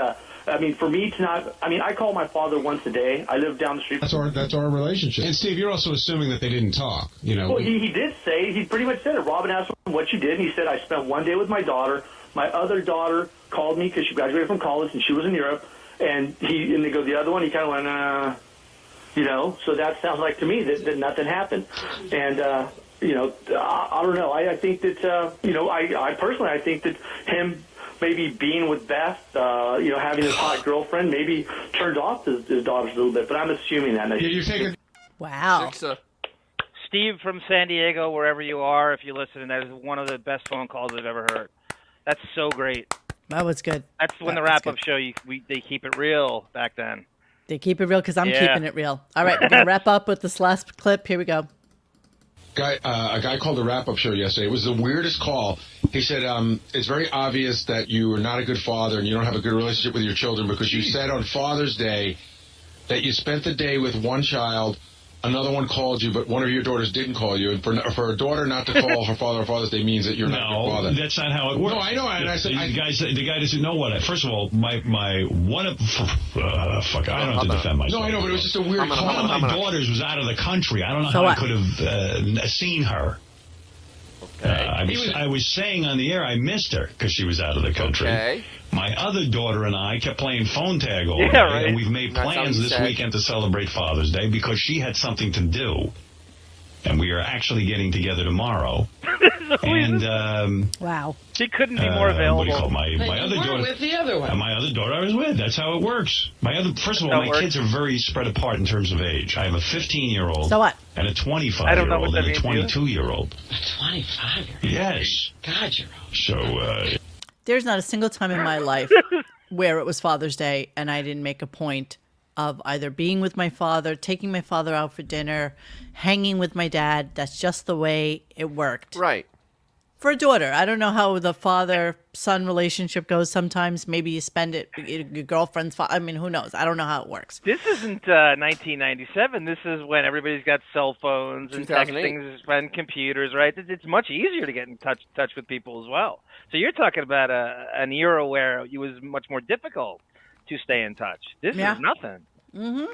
I mean, for me to not, I mean, I call my father once a day. I live down the street. That's our relationship. And Steve, you're also assuming that they didn't talk. You know. Well, he did say, he pretty much said it. Robin asked him what you did, and he said, I spent one day with my daughter. My other daughter called me because she graduated from college and she was in Europe. And they go, the other one, he kind of went, you know. So that sounds like to me that nothing happened. And you know, I don't know. I think that, you know, I personally, I think that him maybe being with Beth, you know, having his hot girlfriend, maybe turned off his daughters a little bit. But I'm assuming that. You're taking... Wow. Steve from San Diego, wherever you are, if you listen, that is one of the best phone calls I've ever heard. That's so great. That was good. That's when the wrap-up show, they keep it real back then. They keep it real because I'm keeping it real. All right, we're going to wrap up with this last clip. Here we go. A guy called the wrap-up show yesterday. It was the weirdest call. He said, it's very obvious that you are not a good father and you don't have a good relationship with your children because you said on Father's Day that you spent the day with one child, another one called you, but one of your daughters didn't call you. And for a daughter not to call her father on Father's Day means that you're not a good father. No, that's not how it works. No, I know. And I said, the guy doesn't know what. First of all, my one of fuck, I don't have to defend myself. No, I know, but it was just a weird call. One of my daughters was out of the country. I don't know So how what? I could have seen her. I was saying on the air I missed her because she was out of the country. Okay. My other daughter and I kept playing phone tag all day, right. and we've made That's plans how this you said. weekend to celebrate Father's Day because she had something to do. And we are actually getting together tomorrow. And wow, she couldn't be more available. What do you call my But other you were daughter? with the other one. My other daughter I was with. That's how it works. First of all, my kids are very spread apart in terms of age. I have a 15-year-old. So what? And a I don't know what 25-year-old that and a means to you. 22-year-old. 25. Yes. God, you're old. So there's not a single time in my life where it was Father's Day and I didn't make a point of either being with my father, taking my father out for dinner, hanging with my dad. That's just the way it worked. Right. For a daughter, I don't know how the father-son relationship goes sometimes. Maybe you spend it, your girlfriend's I mean, who knows? I don't know how it works. This isn't 1997. This is when everybody's got cell phones and 2008. texting and computers, right? It's much easier to get in touch with people as well. So you're talking about an era where it was much more difficult to stay in touch. This is nothing. Mm-hmm.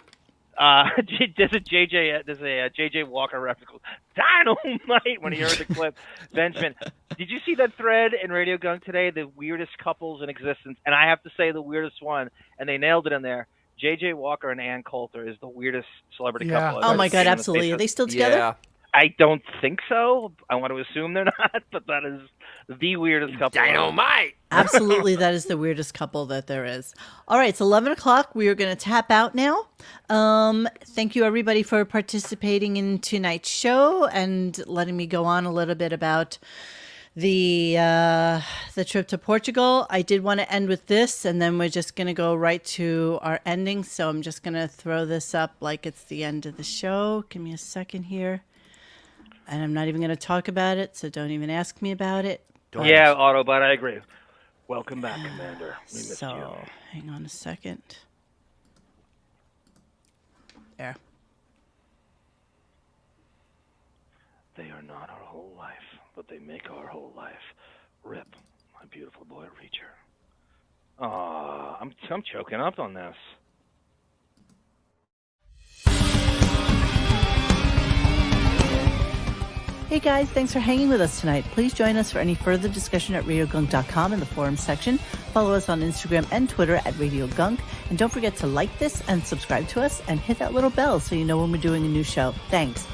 There's a JJ Walker reference called Dynamite when he heard the clip. Benjamin, did you see that thread in RadioGunk today? The weirdest couples in existence, and I have to say the weirdest one, and they nailed it in there. JJ Walker and Ann Coulter is the weirdest celebrity couple. Oh my God, absolutely. Are they still together? Yeah. I don't think so. I want to assume they're not, but that is the weirdest couple. Dynamite. Absolutely, that is the weirdest couple that there is. All right, it's 11 o'clock. We are going to tap out now. Thank you, everybody, for participating in tonight's show and letting me go on a little bit about the trip to Portugal. I did want to end with this, and then we're just going to go right to our ending. So I'm just going to throw this up like it's the end of the show. Give me a second here. And I'm not even going to talk about it, so don't even ask me about it. Yeah, Autobot, I agree. Welcome back, Commander. We missed you. Hang on a second. There. They are not our whole life, but they make our whole life. Rip, my beautiful boy Reacher. Aw, I'm choking up on this. Hey guys, thanks for hanging with us tonight. Please join us for any further discussion at RadioGunk.com in the forum section. Follow us on Instagram and Twitter at RadioGunk. And don't forget to like this and subscribe to us and hit that little bell so you know when we're doing a new show. Thanks.